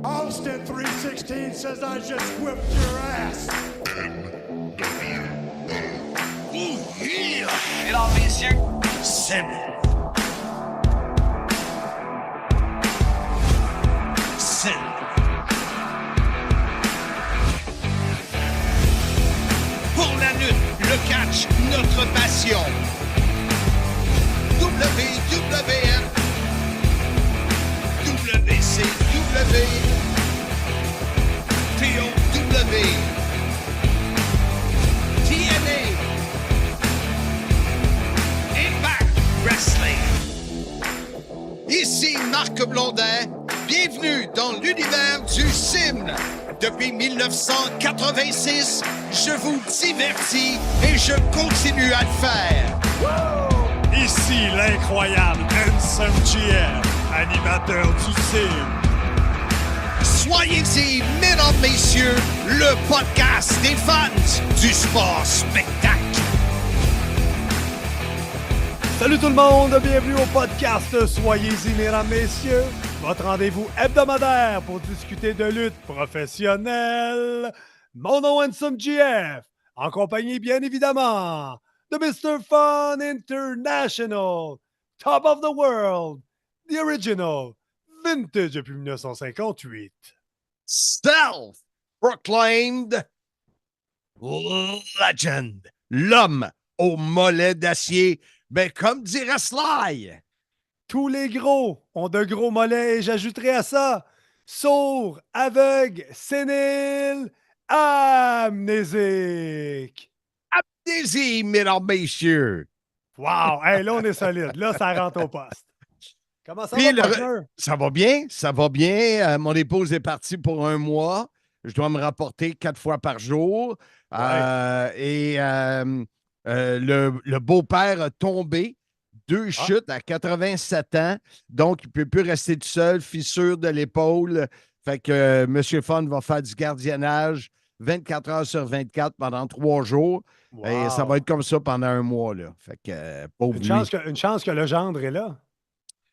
Austin 316 says I just whipped your ass. Ooh, yeah! Mesdames, messieurs, Sim. Sim. Pour la lutte, le catch, notre passion. WWF, WCW, TOW, TNA, Impact Wrestling. Ici Marc Blondin, bienvenue dans l'univers du Sim. Depuis 1986, je vous divertis et je continue à le faire. Ici l'incroyable Handsome GF, animateur du Sim. Soyez-y, mesdames, messieurs, le podcast des fans du sport spectacle. Salut tout le monde, bienvenue au podcast Soyez-y mesdames, messieurs, votre rendez-vous hebdomadaire pour discuter de lutte professionnelle. Mon nom est Handsome GF, en compagnie bien évidemment de Mr. Fun International, Top of the World, The Original, Vintage depuis 1958. Self-proclaimed legend, l'homme au mollet d'acier, ben comme dirait Sly. Tous les gros ont de gros mollets et j'ajouterai à ça sourd, aveugle, sénile, amnésique. Amnésie, mesdames, messieurs. Wow! Hey, là, on est solide. Là, ça rentre au poste. Comment ça Puis va, partner? ça va bien, ça va bien. Mon épouse est partie pour 1 mois. Je dois me rapporter 4 fois par jour. Le beau-père a tombé. 2 chutes à 87 ans. Donc, il ne peut plus rester tout seul. Fissure de l'épaule. Fait que M. Fun va faire du gardiennage 24 heures sur 24 pendant 3 jours. Wow. Et ça va être comme ça pendant 1 mois. Là. Fait que, pauvre Une lui. chance que le gendre est là.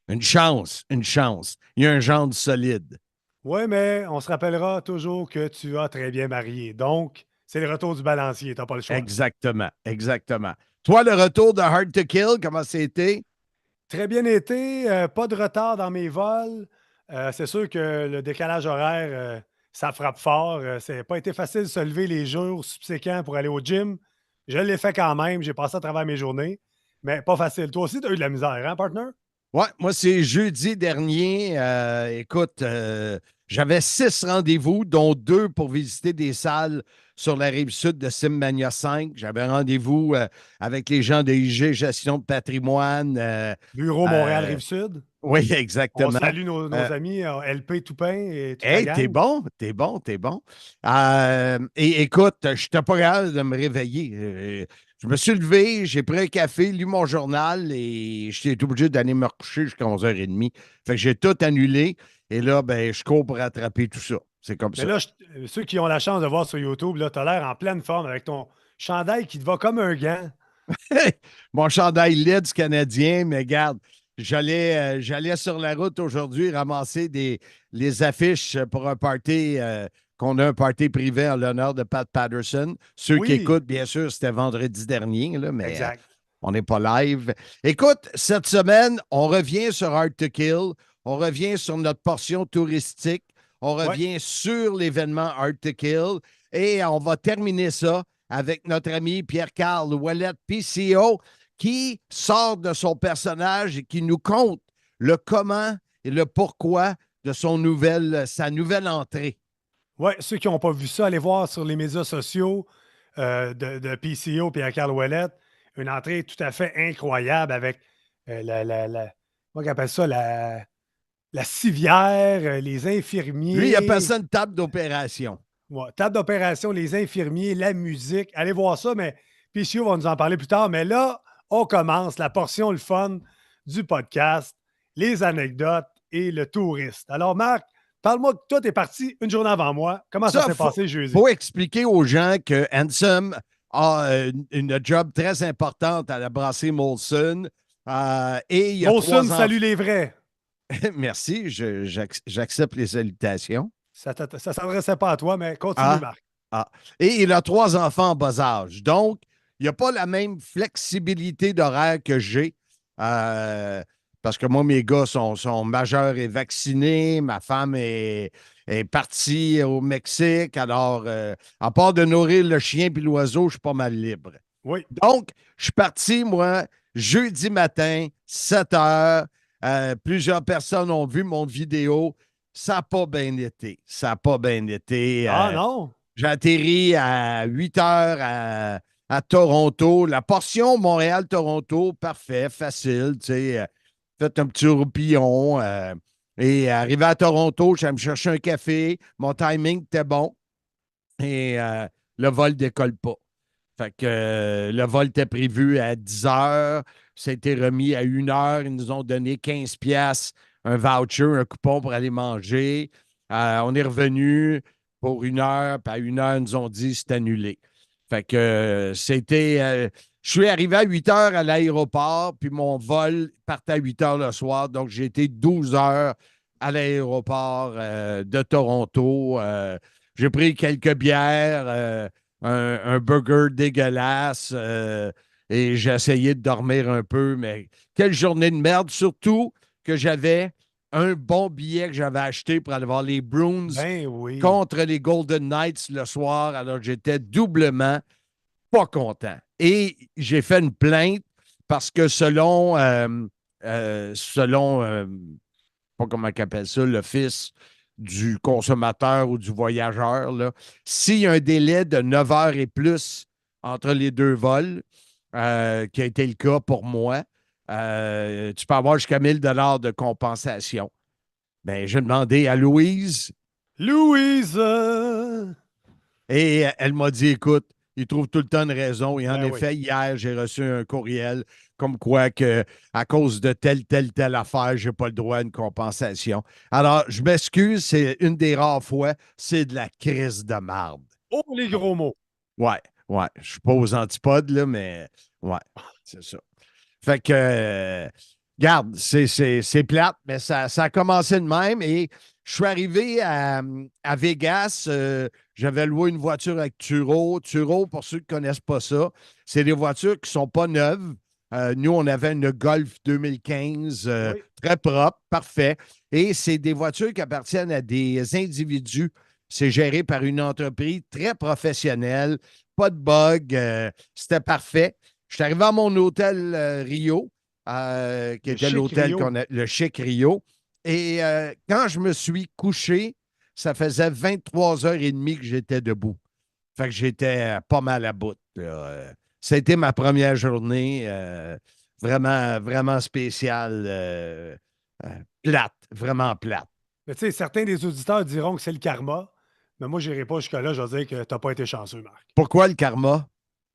Une chance, une chance. Il y a un gendre solide. Oui, mais on se rappellera toujours que tu as très bien marié. Donc, c'est le retour du balancier. Tu n'as pas le choix. Exactement, exactement. Toi, le retour de Hard to Kill, comment c'était? Très bien été. Pas de retard dans mes vols. C'est sûr que le décalage horaire, ça frappe fort. Ça n'a pas été facile de se lever les jours subséquents pour aller au gym. Je l'ai fait quand même. J'ai passé à travers mes journées. Mais pas facile. Toi aussi, tu as eu de la misère, hein, partner? Ouais, moi, c'est jeudi dernier. Écoute, j'avais 6 rendez-vous, dont 2 pour visiter des salles sur la rive sud de Simmania 5. J'avais rendez-vous avec les gens de IG Gestion de patrimoine. Bureau Montréal-Rive-Sud. Oui, On exactement. salue nos amis LP Toupin et toute la Hey, gang. t'es bon, t'es bon, t'es bon. Et écoute, je n'étais pas capable de me réveiller. Je me suis levé, j'ai pris un café, lu mon journal et j'étais obligé d'aller me recoucher jusqu'à 11h30. Fait que j'ai tout annulé et là, ben, je cours pour rattraper tout ça. C'est comme Mais ça. là, ceux qui ont la chance de voir sur YouTube, tu as l'air en pleine forme avec ton chandail qui te va comme un gant. Mon chandail LED du Canadien, mais garde, j'allais sur la route aujourd'hui ramasser les affiches pour un party, qu'on a un party privé en l'honneur de Pat Patterson. Ceux qui écoutent, bien sûr, c'était vendredi dernier, là, mais Exact. on n'est pas live. Écoute, cette semaine, on revient sur Hard to Kill, on revient sur notre portion touristique, on revient sur l'événement Hard to Kill et on va terminer ça avec notre ami Pierre-Carl Ouellet, PCO, qui sort de son personnage et qui nous conte le comment et le pourquoi de sa nouvelle entrée. Oui, ceux qui n'ont pas vu ça, allez voir sur les médias sociaux de PCO Pierre-Carl Ouellet. Une entrée tout à fait incroyable avec comment on appelle ça, la civière, les infirmiers. Lui, il appelle ça une table d'opération. Ouais, table d'opération, les infirmiers, la musique. Allez voir ça, mais PCO va nous en parler plus tard. Mais là, on commence la portion, le fun du podcast, les anecdotes et le touriste. Alors, Marc, parle-moi que toi, tu es parti une journée avant moi. Comment ça s'est passé jeudi? Il faut expliquer aux gens que Handsome a une job très importante à la brasserie Molson. Molson, salut les vrais. Merci, j'accepte les salutations. Ça ne s'adressait pas à toi, mais continue, Ah, Marc. ah. Et il a 3 enfants en bas âge. Donc, il n'y a pas la même flexibilité d'horaire que j'ai. Euh, Parce que moi, mes gars sont majeurs et vaccinés. Ma femme est partie au Mexique. Alors, à part de nourrir le chien et l'oiseau, je suis pas mal libre. Oui. Donc, je suis parti, moi, jeudi matin, 7 heures. Plusieurs personnes ont vu mon vidéo. Ça n'a pas bien été. Ça n'a pas bien été. Ah non? J'ai atterri à 8 heures à Toronto. La portion Montréal-Toronto, parfait, facile. Tu sais, fait un petit roupillon. Et arrivé à Toronto, j'allais me chercher un café. Mon timing était bon. Et le vol décolle pas. Fait que le vol était prévu à 10 heures. Ça a été remis à 1 heure. Ils nous ont donné 15 piastres, un voucher, un coupon pour aller manger. On est revenu pour 1 heure. Puis à 1 heure, ils nous ont dit c'est annulé. Fait que c'était. Je suis arrivé à 8 heures à l'aéroport, puis mon vol partait à 8 heures le soir. Donc, j'ai été 12 heures à l'aéroport de Toronto. J'ai pris quelques bières. Un burger dégueulasse et j'ai essayé de dormir un peu, mais quelle journée de merde, surtout que j'avais un bon billet que j'avais acheté pour aller voir les Bruins Ben oui. contre les Golden Knights le soir, alors j'étais doublement pas content. Et j'ai fait une plainte parce que selon pas comment on appelle ça, l'Office du consommateur ou du voyageur, là, s'il y a un délai de 9 heures et plus entre les deux vols, qui a été le cas pour moi, tu peux avoir jusqu'à 1 000 $ de compensation. Ben, j'ai demandé à Louise Louise! et elle m'a dit, écoute, il trouve tout le temps une raison. Et en Ben oui. effet, hier, j'ai reçu un courriel comme quoi que à cause de telle affaire, je n'ai pas le droit à une compensation. Alors, je m'excuse, c'est une des rares fois, c'est de la crise de marde. Oh, les gros mots. Ouais, ouais. Je ne suis pas aux antipodes, là, mais ouais, c'est ça. Fait que, garde, c'est plate, mais ça a commencé de même. Et je suis arrivé à Vegas. J'avais loué une voiture avec Turo. Turo, pour ceux qui ne connaissent pas ça, c'est des voitures qui ne sont pas neuves. Nous, on avait une Golf 2015, Oui. très propre, parfait. Et c'est des voitures qui appartiennent à des individus. C'est géré par une entreprise très professionnelle. Pas de bug. C'était parfait. Je suis arrivé à mon hôtel Rio, qui Le était chic l'hôtel Rio. le Chic Rio. Et quand je me suis couché, ça faisait 23h30 que j'étais debout. Fait que j'étais pas mal à bout, là. Ça a été ma première journée, vraiment, vraiment spéciale, plate, vraiment plate. Mais tu sais, certains des auditeurs diront que c'est le karma. Mais moi, je n'irai pas jusque-là. Je vais dire que tu n'as pas été chanceux, Marc. Pourquoi le karma? Ah, ben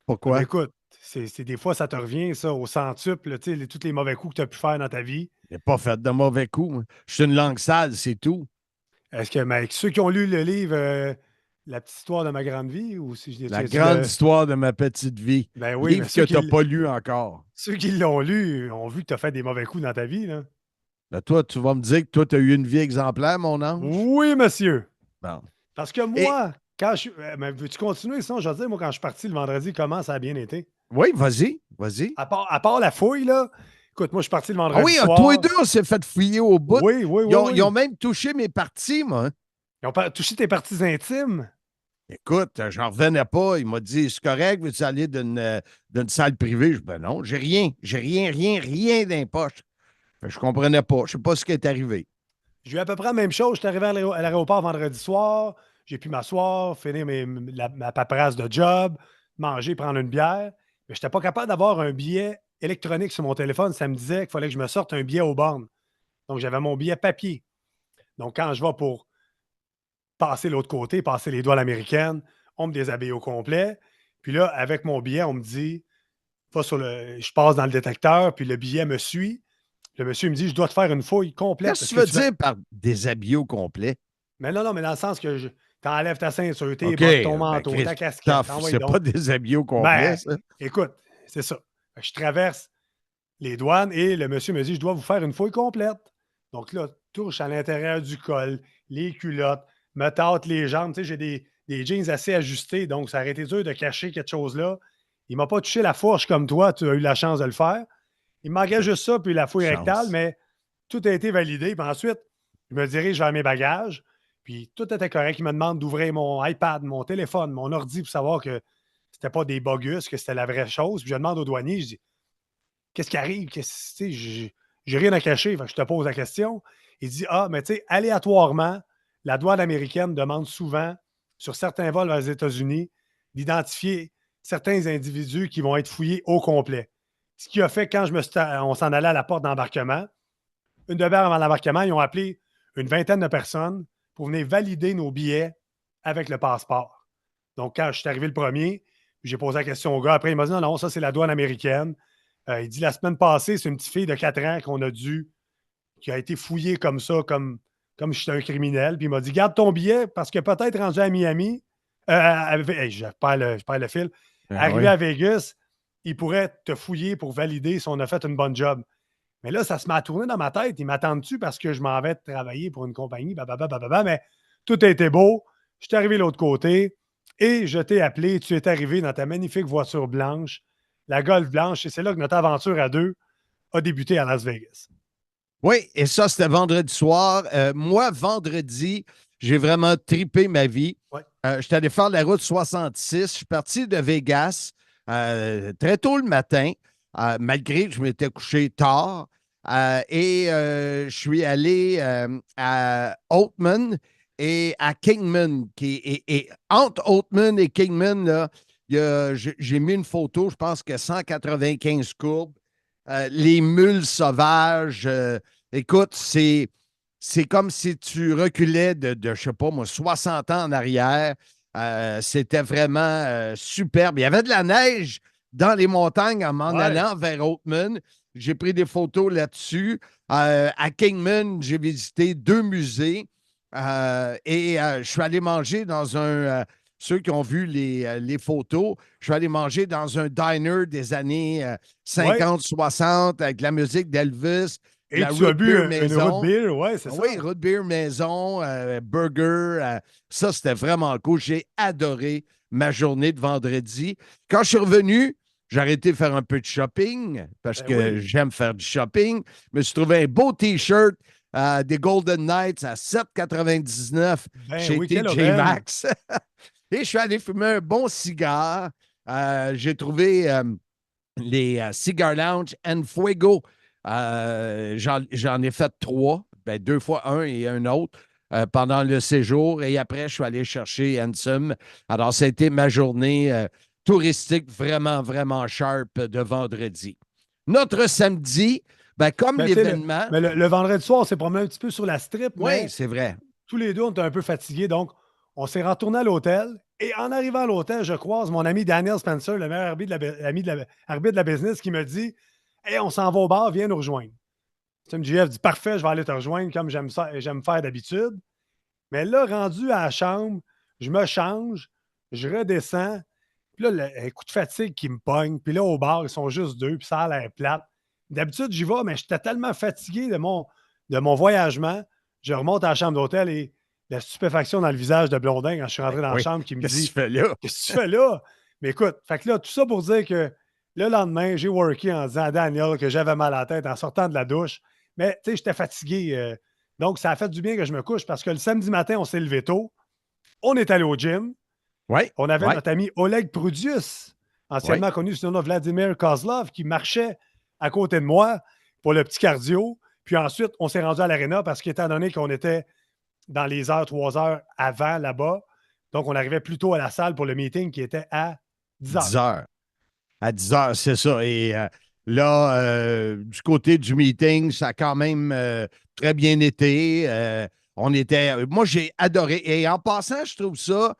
Pourquoi? écoute, des fois, ça te revient, ça, au centuple, tu sais, tous les mauvais coups que tu as pu faire dans ta vie. J'ai pas fait de mauvais coups, moi. Je suis une langue sale, c'est tout. Est-ce que mais ceux qui ont lu le livre La petite histoire de ma grande vie, ou si je La tu grande histoire de ma petite vie. Ben oui, mais Livre que tu n'as pas lu encore. ceux qui l'ont lu ont vu que tu as fait des mauvais coups dans ta vie, là. Ben, toi, tu vas me dire que toi, tu as eu une vie exemplaire, mon ange? Oui, monsieur. Bon. Parce que Et moi, quand je. Mais veux-tu continuer? Sinon, je veux dire, moi, quand je suis parti le vendredi, comment ça a bien été? oui, vas-y, vas-y. À part la fouille, là. Écoute, moi, je suis parti le Ah vendredi oui, toi et soir. deux, on s'est fait fouiller au bout. Oui, oui, Ils oui, ont, ils oui. ont même touché mes parties, moi. Ils ont touché tes parties intimes. Écoute, j'en revenais pas. Il m'a dit, c'est correct, veux-tu aller d'une salle privée? Je dis, ben non, j'ai rien. J'ai rien, rien, rien dans les poches. Fait que je comprenais pas. Je sais pas ce qui est arrivé. J'ai eu à peu près la même chose. J'étais arrivé à l'aéroport vendredi soir. J'ai pu m'asseoir, finir ma paperasse de job, manger, prendre une bière. Mais je n'étais pas capable d'avoir un billet électronique sur mon téléphone. Ça me disait qu'il fallait que je me sorte un billet aux bornes. Donc, j'avais mon billet papier. Donc, quand je vais pour passer l'autre côté, passer les douanes américaines, on me déshabille au complet. Puis là, avec mon billet, on me dit, je passe dans le détecteur, puis le billet me suit. Le monsieur me dit, je dois te faire une fouille complète. Qu'est-ce Est-ce que tu que veux tu fais? dire par déshabillé au complet? Mais non, non, mais dans le sens que t'enlèves ta ceinture, tes OK, bottes, ton ben manteau, Chris, ta casquette, envoie c'est pas donc. déshabillé au complet, Ben, ça. écoute, c'est ça. Fait que je traverse les douanes et le monsieur me dit, je dois vous faire une fouille complète. Donc là, touche à l'intérieur du col, les culottes, me tâte les jambes. Tu sais, j'ai des jeans assez ajustés, donc ça aurait été dur de cacher quelque chose là. Il ne m'a pas touché la fourche comme toi, tu as eu la chance de le faire. Il me manquait juste ça, puis la fouille rectale, Chance. mais tout a été validé. Puis ensuite, je me dirige vers mes bagages, puis tout était correct. Il me demande d'ouvrir mon iPad, mon téléphone, mon ordi pour savoir que c'était pas des bogus, que c'était la vraie chose. Puis je demande au douanier, je dis, qu'est-ce qui arrive? J'ai rien à cacher. Fait que je te pose la question. Il dit, ah, mais tu sais, aléatoirement, la douane américaine demande souvent, sur certains vols vers les États-Unis, d'identifier certains individus qui vont être fouillés au complet. Ce qui a fait, quand on s'en allait à la porte d'embarquement, une demi-heure avant l'embarquement, ils ont appelé une vingtaine de personnes pour venir valider nos billets avec le passeport. Donc, quand je suis arrivé le premier, j'ai posé la question au gars. Après, il m'a dit, non, non, ça, c'est la douane américaine. Il dit, la semaine passée, c'est une petite fille de 4 ans qui a été fouillée comme ça, comme si j'étais un criminel. Puis il m'a dit, garde ton billet parce que peut-être rendu à Miami, je perds le fil, Ah arrivé oui. à Vegas, il pourrait te fouiller pour valider si on a fait une bonne job. Mais là, ça se met à tourner dans ma tête. Ils m'attendent-tu parce que je m'en vais travailler pour une compagnie, mais tout a été beau. Je suis arrivé de l'autre côté et je t'ai appelé. Tu es arrivé dans ta magnifique voiture blanche, la Golf blanche, et c'est là que notre aventure à deux a débuté à Las Vegas. Oui, et ça, c'était vendredi soir. Moi, vendredi, j'ai vraiment tripé ma vie. Ouais. Je suis allé faire la route 66. Je suis parti de Vegas très tôt le matin, malgré que je m'étais couché tard. Je suis allé à Oatman et à Kingman. Et entre Oatman et Kingman, là, j'ai mis une photo, je pense que 195 courbes. Les mules sauvages. Écoute, c'est comme si tu reculais je sais pas moi, 60 ans en arrière. C'était vraiment superbe. Il y avait de la neige dans les montagnes en m'en Ouais. allant vers Oatman. J'ai pris des photos là-dessus. À Kingman, j'ai visité 2 musées je suis allé manger dans ceux qui ont vu les photos, je suis allé manger dans un diner des années Ouais. 50-60 avec la musique d'Elvis, de Et la tu as root bu beer une root maison. beer, ouais, c'est Ah ça. oui, root beer maison, burger. Ça, c'était vraiment cool. J'ai adoré ma journée de vendredi. Quand je suis revenu, j'ai arrêté de faire un peu de shopping parce Ben que oui. j'aime faire du shopping. Je me suis trouvé un beau T-shirt des Golden Knights à 7,99 Ben chez oui, quelle TJ aubaine. Maxx. Et je suis allé fumer un bon cigare. J'ai trouvé les Cigar Lounge and Fuego. J'en ai fait 3, ben, 2 fois un et un autre pendant le séjour. Et après, je suis allé chercher Ansem. Alors, ça a été ma journée touristique vraiment, vraiment sharp de vendredi. Notre samedi, ben, comme Ben, tu sais, l'événement, le vendredi soir, on s'est promené un petit peu sur la strip, oui, mais c'est vrai. tous les deux, on était un peu fatigués. Donc, on s'est retourné à l'hôtel. Et en arrivant à l'hôtel, je croise mon ami Daniel Spencer, le meilleur arbitre de la business, qui me dit, hey, on s'en va au bar, viens nous rejoindre. Tim GF dit, parfait, je vais aller te rejoindre comme j'aime faire d'habitude. Mais là, rendu à la chambre, je me change, je redescends. Puis là, un coup de fatigue qui me pogne. Puis là, au bar, ils sont juste deux, puis ça a l'air plate. D'habitude, j'y vais, mais j'étais tellement fatigué de mon voyagement. Je remonte à la chambre d'hôtel et la stupéfaction dans le visage de Blondin quand je suis rentré dans la Oui. chambre qui me Qu'est-ce que dit, tu fais là? qu'est-ce que tu fais là? Mais écoute, fait que là, tout ça pour dire que le lendemain, j'ai worké en disant à Daniel que j'avais mal à la tête en sortant de la douche. Mais tu sais, j'étais fatigué. Donc, ça a fait du bien que je me couche parce que le samedi matin, on s'est levé tôt. On est allé au gym. Oui, On avait oui, notre ami Oleg Prudius, oui. anciennement connu sous le nom de Vladimir Kozlov, qui marchait à côté de moi pour le petit cardio. Puis ensuite, on s'est rendu à l'aréna parce qu'étant donné qu'on était dans les heures, 3 heures avant là-bas, donc on arrivait plus tôt à la salle pour le meeting qui était à 10 10 heures. heures. À 10 heures, c'est ça. Et là, du côté du meeting, ça a quand même très bien été. Moi, j'ai adoré. Et en passant, je trouve ça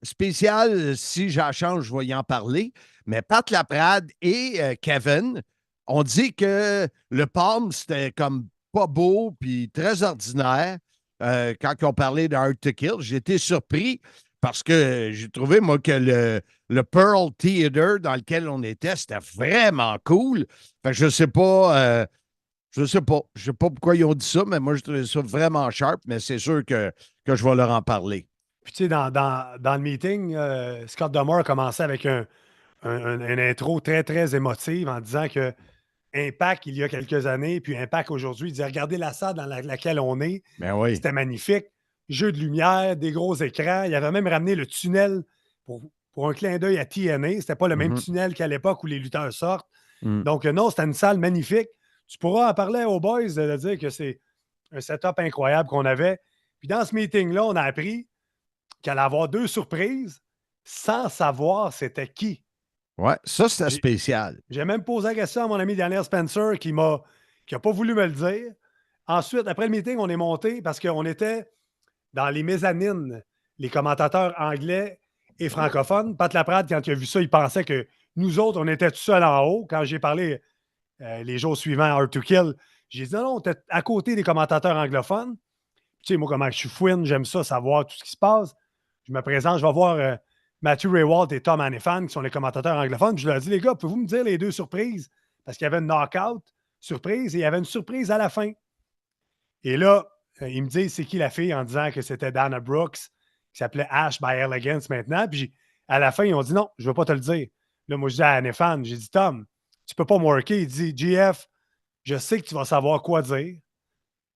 spécial. Si j'en change, je vais y en parler. Mais Pat Laprade et Kevin ont dit que le Palm, c'était comme pas beau puis très ordinaire quand ils ont parlé de Hard to Kill. J'ai été surpris parce que j'ai trouvé, moi, que le Pearl Theater dans lequel on était, c'était vraiment cool. Fait que je sais pas Je ne sais pas. Je ne sais pas pourquoi ils ont dit ça, mais moi, je trouvais ça vraiment sharp, mais c'est sûr que je vais leur en parler. Puis, tu sais, dans le meeting, Scott Dumore a commencé avec une intro très, très émotive en disant que Impact, il y a quelques années, puis Impact aujourd'hui, il disait regardez la salle dans laquelle on est. Ben oui. C'était magnifique. Jeu de lumière, des gros écrans. Il avait même ramené le tunnel pour, pour un clin d'œil à TNA. C'était pas le même Mhm. tunnel qu'à l'époque où les lutteurs sortent. Mm. Donc, non, c'était une salle magnifique. Tu pourras en parler aux boys de dire que c'est un setup incroyable qu'on avait. Puis dans ce meeting-là, on a appris qu'elle allait avoir deux surprises sans savoir c'était qui. Ouais, ça, c'était J'ai spécial. j'ai même posé la question à mon ami Daniel Spencer qui n'a pas voulu me le dire. Ensuite, après le meeting, on est monté parce qu'on était dans les mezzanines, les commentateurs anglais et francophones. Pat Laprade, quand il a vu ça, il pensait que nous autres, on était tout seuls en haut. Quand j'ai parlé les jours suivants à Hard to Kill, j'ai dit non, on était à côté des commentateurs anglophones. Tu sais, moi, comment je suis fouine, j'aime ça, savoir tout ce qui se passe. Je me présente, je vais voir Matthew Raywalt et Tom Hannifan, qui sont les commentateurs anglophones. Je leur dis, les gars, pouvez-vous me dire les deux surprises? Parce qu'il y avait une knockout surprise et il y avait une surprise à la fin. Et là, ils me disent, c'est qui la fille en disant que c'était Dana Brooks, qui s'appelait Ash by Elegance maintenant. Puis à la fin, ils ont dit, non, je ne veux pas te le dire. Là, moi, je dis à Hannifan, j'ai dit, Tom, tu ne peux pas me worker. Il dit, GF, je sais que tu vas savoir quoi dire.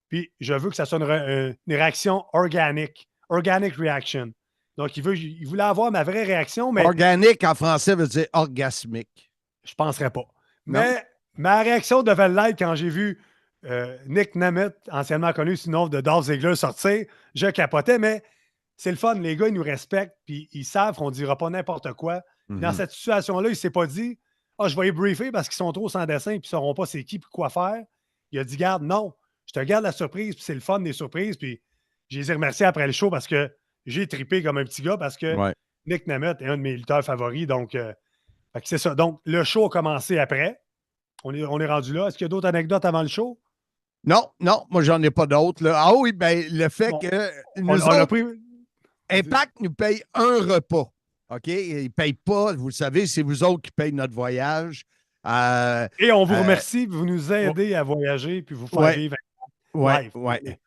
Puis je veux que ça soit une réaction organique. Organic reaction. Donc, il voulait avoir ma vraie réaction, mais Organique en français veut dire orgasmique. je ne penserais pas. Non? Mais ma réaction devait l'être quand j'ai vu Nick Nemeth, anciennement connu sous le nom de Dolph Ziggler, sortir. Je capotais, mais c'est le fun. Les gars, ils nous respectent, puis ils savent qu'on ne dira pas n'importe quoi. Dans cette situation-là, il ne s'est pas dit ah, je vais y briefer parce qu'ils sont trop sans dessin et ils ne sauront pas c'est qui et quoi faire. Il a dit garde, non, je te garde la surprise, puis c'est le fun des surprises. Puis j'ai les ai remerciés après le show parce que j'ai trippé comme un petit gars parce que Ouais. Nick Nemeth est un de mes lutteurs favoris. Donc, fait que c'est ça. Donc, le show a commencé après. On est rendu là. Est-ce qu'il y a d'autres anecdotes avant le show? Non, non, moi, j'en ai pas d'autres. Là. Ah oui, ben le fait Bon, que on nous a autres, pris. Impact nous paye un repas. OK? Ils ne payent pas, vous le savez, c'est vous autres qui payez notre voyage. Et on vous Euh, remercie. Vous nous aidez à voyager puis vous faire ouais, vivre ouais, live. ouais.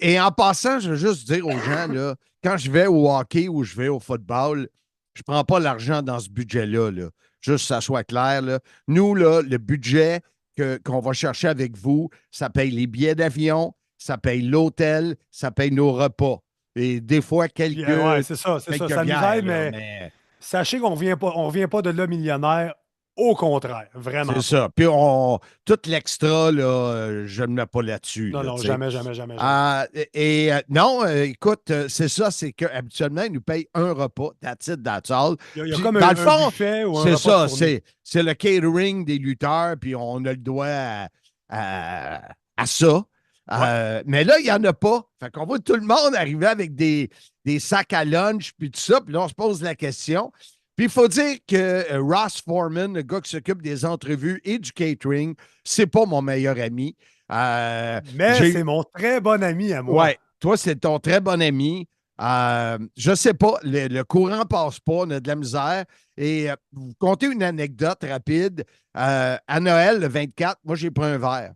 Et en passant, je veux juste dire aux gens, là, quand je vais au hockey ou je vais au football, je ne prends pas l'argent dans ce budget-là. Là. Juste que ça soit clair. Là. Nous, là, le budget qu'on va chercher avec vous, ça paye les billets d'avion, ça paye l'hôtel, ça paye nos repas. Et des fois, Puis, ouais, quelques, c'est ça, c'est ça. quelques Ça nous bières. aide, Là, mais mais sachez qu'on ne vient pas de là millionnaire. Au contraire, c'est vraiment pas. ça. Puis tout l'extra, là, je ne mets pas là-dessus. Non, Là, non, tu sais. jamais, jamais, jamais, jamais. Non, écoute, c'est ça, c'est qu'habituellement, ils nous payent un repas, that's it, that's all. Il y a Puis, comme dans le un fond, buffet ou un c'est repas de ça, fourni. c'est le catering des lutteurs, puis on a le droit à ça. Ouais. Mais là, il n'y en a pas. Fait qu'on voit tout le monde arriver avec des sacs à lunch, puis tout ça, puis là, on se pose la question. Puis il faut dire que Ross Foreman, le gars qui s'occupe des entrevues et du catering, c'est pas mon meilleur ami. Mais c'est mon très bon ami à moi. Ouais, toi, c'est ton très bon ami. Je sais pas, le courant passe pas, on a de la misère. Et vous comptez une anecdote rapide. À Noël, le 24, moi, j'ai pris un verre.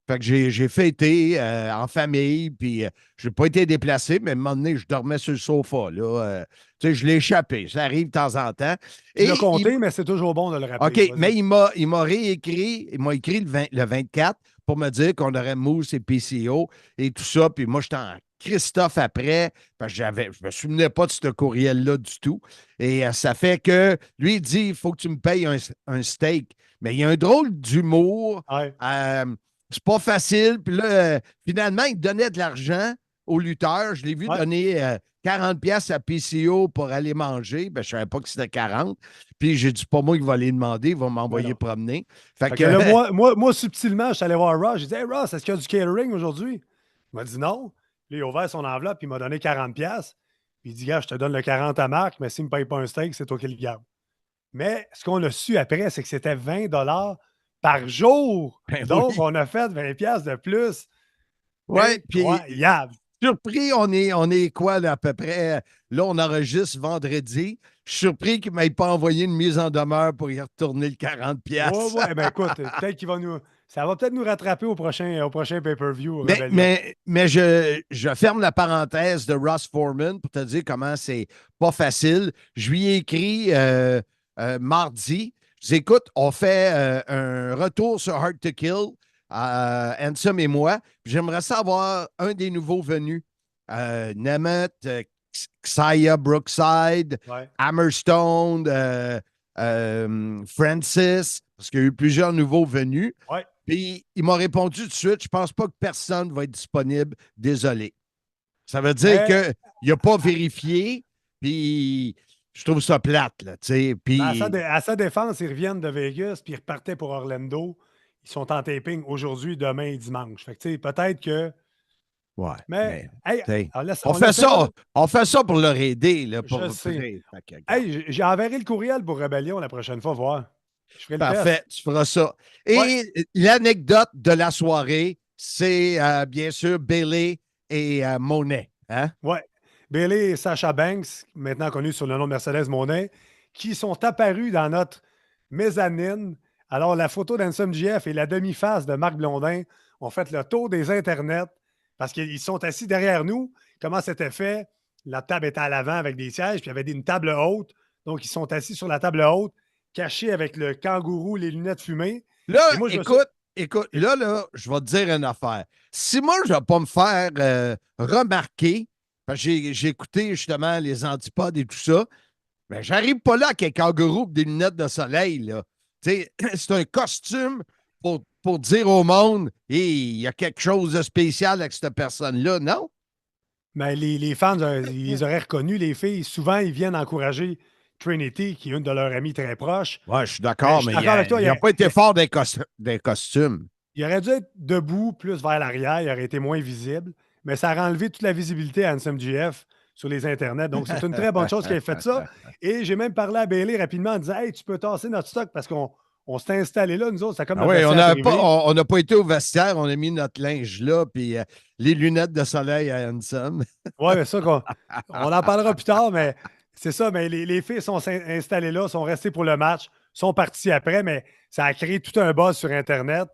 Fait que j'ai fêté en famille, puis je n'ai pas été déplacé, mais à un moment donné, je dormais sur le sofa. Là, tu sais, je l'ai échappé. Ça arrive de temps en temps. Tu Et l'as compté, mais c'est toujours bon de le rappeler. OK, mais Vas-y. il m'a réécrit, il m'a écrit le 24 pour me dire qu'on aurait Mousse et PCO et tout ça. Puis moi, j'étais en Christophe après, parce que je me souvenais pas de ce courriel-là du tout. Et ça fait que lui, il dit, il faut que tu me payes un steak. Mais il y a un drôle d'humour. Ouais. C'est pas facile. Puis là, finalement, il donnait de l'argent aux lutteurs. Je l'ai vu Ouais. donner 40 pièces à PCO pour aller manger. Ben, je ne savais pas que c'était 40. Puis j'ai dit, pas moi qui va les demander, il va m'envoyer non. promener. Fait que là, moi, subtilement, je suis allé voir Ross. J'ai dit, hey Ross, est-ce qu'il y a du catering aujourd'hui? Il m'a dit non. Là, il a ouvert son enveloppe, puis il m'a donné 40$. Puis il dit, gars, je te donne le 40 à Marc, mais s'il ne me paye pas un steak, c'est toi qui le garde. Mais ce qu'on a su après, c'est que c'était 20$ par jour. Ben Donc, oui. on a fait 20$ de plus. Ouais, puis Incroyable. surpris, on est quoi là, à peu près? Là, on enregistre vendredi. Je suis surpris qu'il ne m'ait pas envoyé une mise en demeure pour y retourner le 40 Ouais, pièces. ouais. Ben écoute, peut-être qu'il va nous. Ça va peut-être nous rattraper au prochain pay-per-view, Mais, Rebellion. mais, mais je ferme la parenthèse de Ross Foreman pour te dire comment c'est pas facile. Je lui ai écrit mardi. Je dis, écoute, on fait un retour sur Hard to Kill, Ansem et moi. J'aimerais savoir un des nouveaux venus. Nemeth, Xia Brookside, Ouais. Hammerstone, Francis, parce qu'il y a eu plusieurs nouveaux venus. Ouais. Puis il m'a répondu tout de suite, je pense pas que personne va être disponible. Désolé. Ça veut dire Mais, qu'il n'a pas vérifié, puis je trouve ça plate, là, tu sais. mais Puis, à sa défense, ils reviennent de Vegas, puis ils repartaient pour Orlando. Ils sont en taping aujourd'hui, demain et dimanche. Fait que, tu sais, peut-être que. ouais, Mais, mais, hey, tu sais, on on fait ça pour leur aider, là, Je pour, sais. fait que, regarde. Hey, j'ai enverré le courriel pour Rebellion la prochaine fois, voir. Je ferai le Parfait, test. tu feras ça. Ouais, Et l'anecdote de la soirée, c'est bien sûr Bailey et Monet. Hein? ouais. Bailey et Sasha Banks, maintenant connus sous le nom de Mercedes Monet, qui sont apparus dans notre mezzanine. Alors, la photo d'Anson GF et la demi-face de Marc Blondin ont fait le tour des internets parce qu'ils sont assis derrière nous. Comment c'était fait? La table était à l'avant avec des sièges, puis il y avait une table haute. Donc, ils sont assis sur la table haute, cachés avec le kangourou, les lunettes fumées. Là, Et moi, je me suis. écoute, là, je vais te dire une affaire. Si moi, je ne vais pas me faire remarquer, parce que j'ai écouté justement les antipodes et tout ça, ben, j'arrive pas là avec un kangourou et des lunettes de soleil, là. Tu sais, c'est un costume pour dire au monde, il y a quelque chose de spécial avec cette personne-là, non? Mais les fans, ils les auraient reconnus, les filles. Souvent, ils viennent encourager Trinity, qui est une de leurs amies très proches. Ouais, je suis Mais je d'accord, suis mais d'accord avec toi. il a pas été fort des costumes. Il aurait dû être debout, plus vers l'arrière. Il aurait été moins visible. Mais ça a enlevé toute la visibilité à Handsome GF sur les internets. Donc, c'est une très bonne chose qu'il ait fait ça. Et j'ai même parlé à Bailey rapidement en disant, hey, tu peux tasser notre stock parce qu'on s'est installé là, nous autres. C'est comme Ah notre oui, vestiaire privé. on n'a pas été au vestiaire, on a mis notre linge là, puis les lunettes de soleil à Hanson. Oui, mais ça, on en parlera plus tard, mais c'est ça. Mais les filles sont installées là, sont restées pour le match, sont parties après, mais ça a créé tout un buzz sur Internet.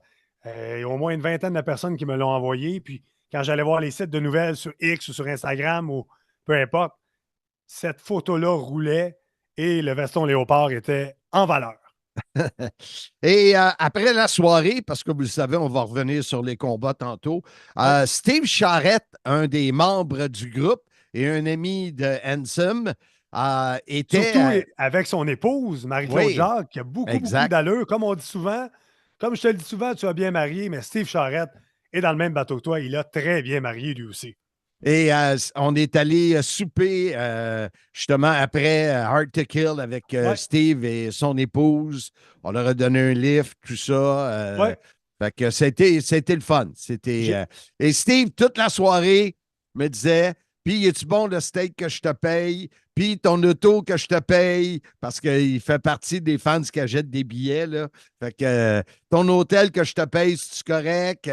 Il y a au moins une vingtaine de personnes qui me l'ont envoyé. Puis quand j'allais voir les sites de nouvelles sur X ou sur Instagram ou peu importe, cette photo-là roulait et le veston léopard était en valeur. Et après la soirée, parce que vous le savez, on va revenir sur les combats tantôt, Ouais. Steve Charrette, un des membres du groupe et un ami de Handsome, était. Surtout avec son épouse, Marie-Claude Oui, Jacques, qui a beaucoup, beaucoup exact. d'allure. Comme on dit souvent, comme je te le dis souvent, tu as bien marié, mais Steve Charrette est dans le même bateau que toi. Il a très bien marié lui aussi. Et on est allé souper justement après Hard to Kill avec Ouais, Steve et son épouse. On leur a donné un lift, tout ça. ouais. Fait que c'était le fun. J'ai, Et Steve, toute la soirée, me disait, puis es-tu bon le steak que je te paye? Puis ton auto que je te paye? Parce qu'il fait partie des fans qui achètent des billets, là. Fait que ton hôtel que je te paye, c'est-tu correct?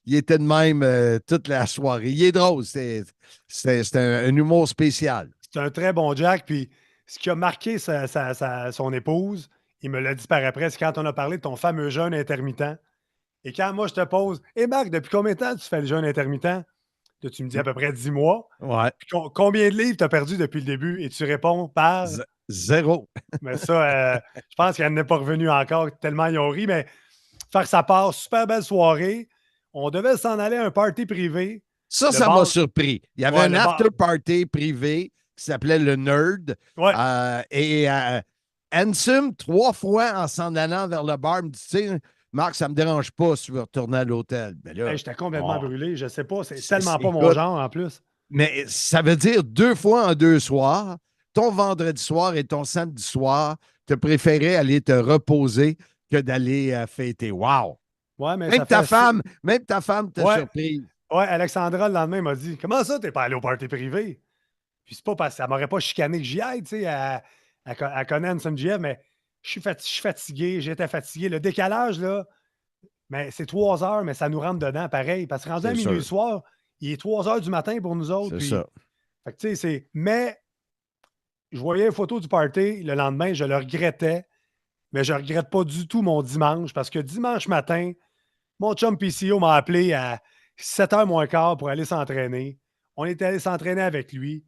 Il était de même toute la soirée. Il est drôle. C'est un humour spécial. c'est un très bon Jack. Puis ce qui a marqué son épouse, il me l'a dit par après, c'est quand on a parlé de ton fameux jeûne intermittent. Et quand moi je te pose, hé Marc, depuis combien de temps tu fais le jeûne intermittent? Là, tu me dis à peu près 10 mois. Ouais. Puis combien de livres tu as perdu depuis le début? Et tu réponds par. Zéro. Mais ça, je pense qu'elle n'est pas revenue encore tellement ils ont ri. Mais faire sa part, super belle soirée. On devait s'en aller à un party privé. Le Ça m'a bar. surpris. Il y avait Ouais, un le bar. after-party privé qui s'appelait le Nerd. Ouais. Et Ansem, 3 fois en s'en allant vers le bar, me dit, tu sais, Marc, ça ne me dérange pas si tu veux retourner à l'hôtel. Ben là, Hey, j'étais complètement oh, brûlé. Je sais pas. C'est tellement pas mon écoute, genre en plus. mais ça veut dire 2 fois en 2 soirs, ton vendredi soir et ton samedi soir, tu préférais aller te reposer que d'aller fêter. Wow! Ouais, mais ça fait. Même ta femme t'a Ouais. surpris. Ouais, Alexandra, le lendemain, m'a dit, comment ça, t'es pas allé au party privé? Puis c'est pas parce que ça m'aurait pas chicané que j'y aille, tu sais, à connaître Handsome GF, mais je suis fatigué, j'étais fatigué. Le décalage, là, mais c'est 3 heures, mais ça nous rentre dedans pareil. Parce que rendu à C'est minuit le sûr. soir, il est 3 heures du matin pour nous autres. C'est Puis, ça. fait que, tu sais, mais je voyais une photo du party le lendemain, je le regrettais, mais je regrette pas du tout mon dimanche parce que dimanche matin, Mon chum PCO m'a appelé à 7h moins quart pour aller s'entraîner. On est allé s'entraîner avec lui.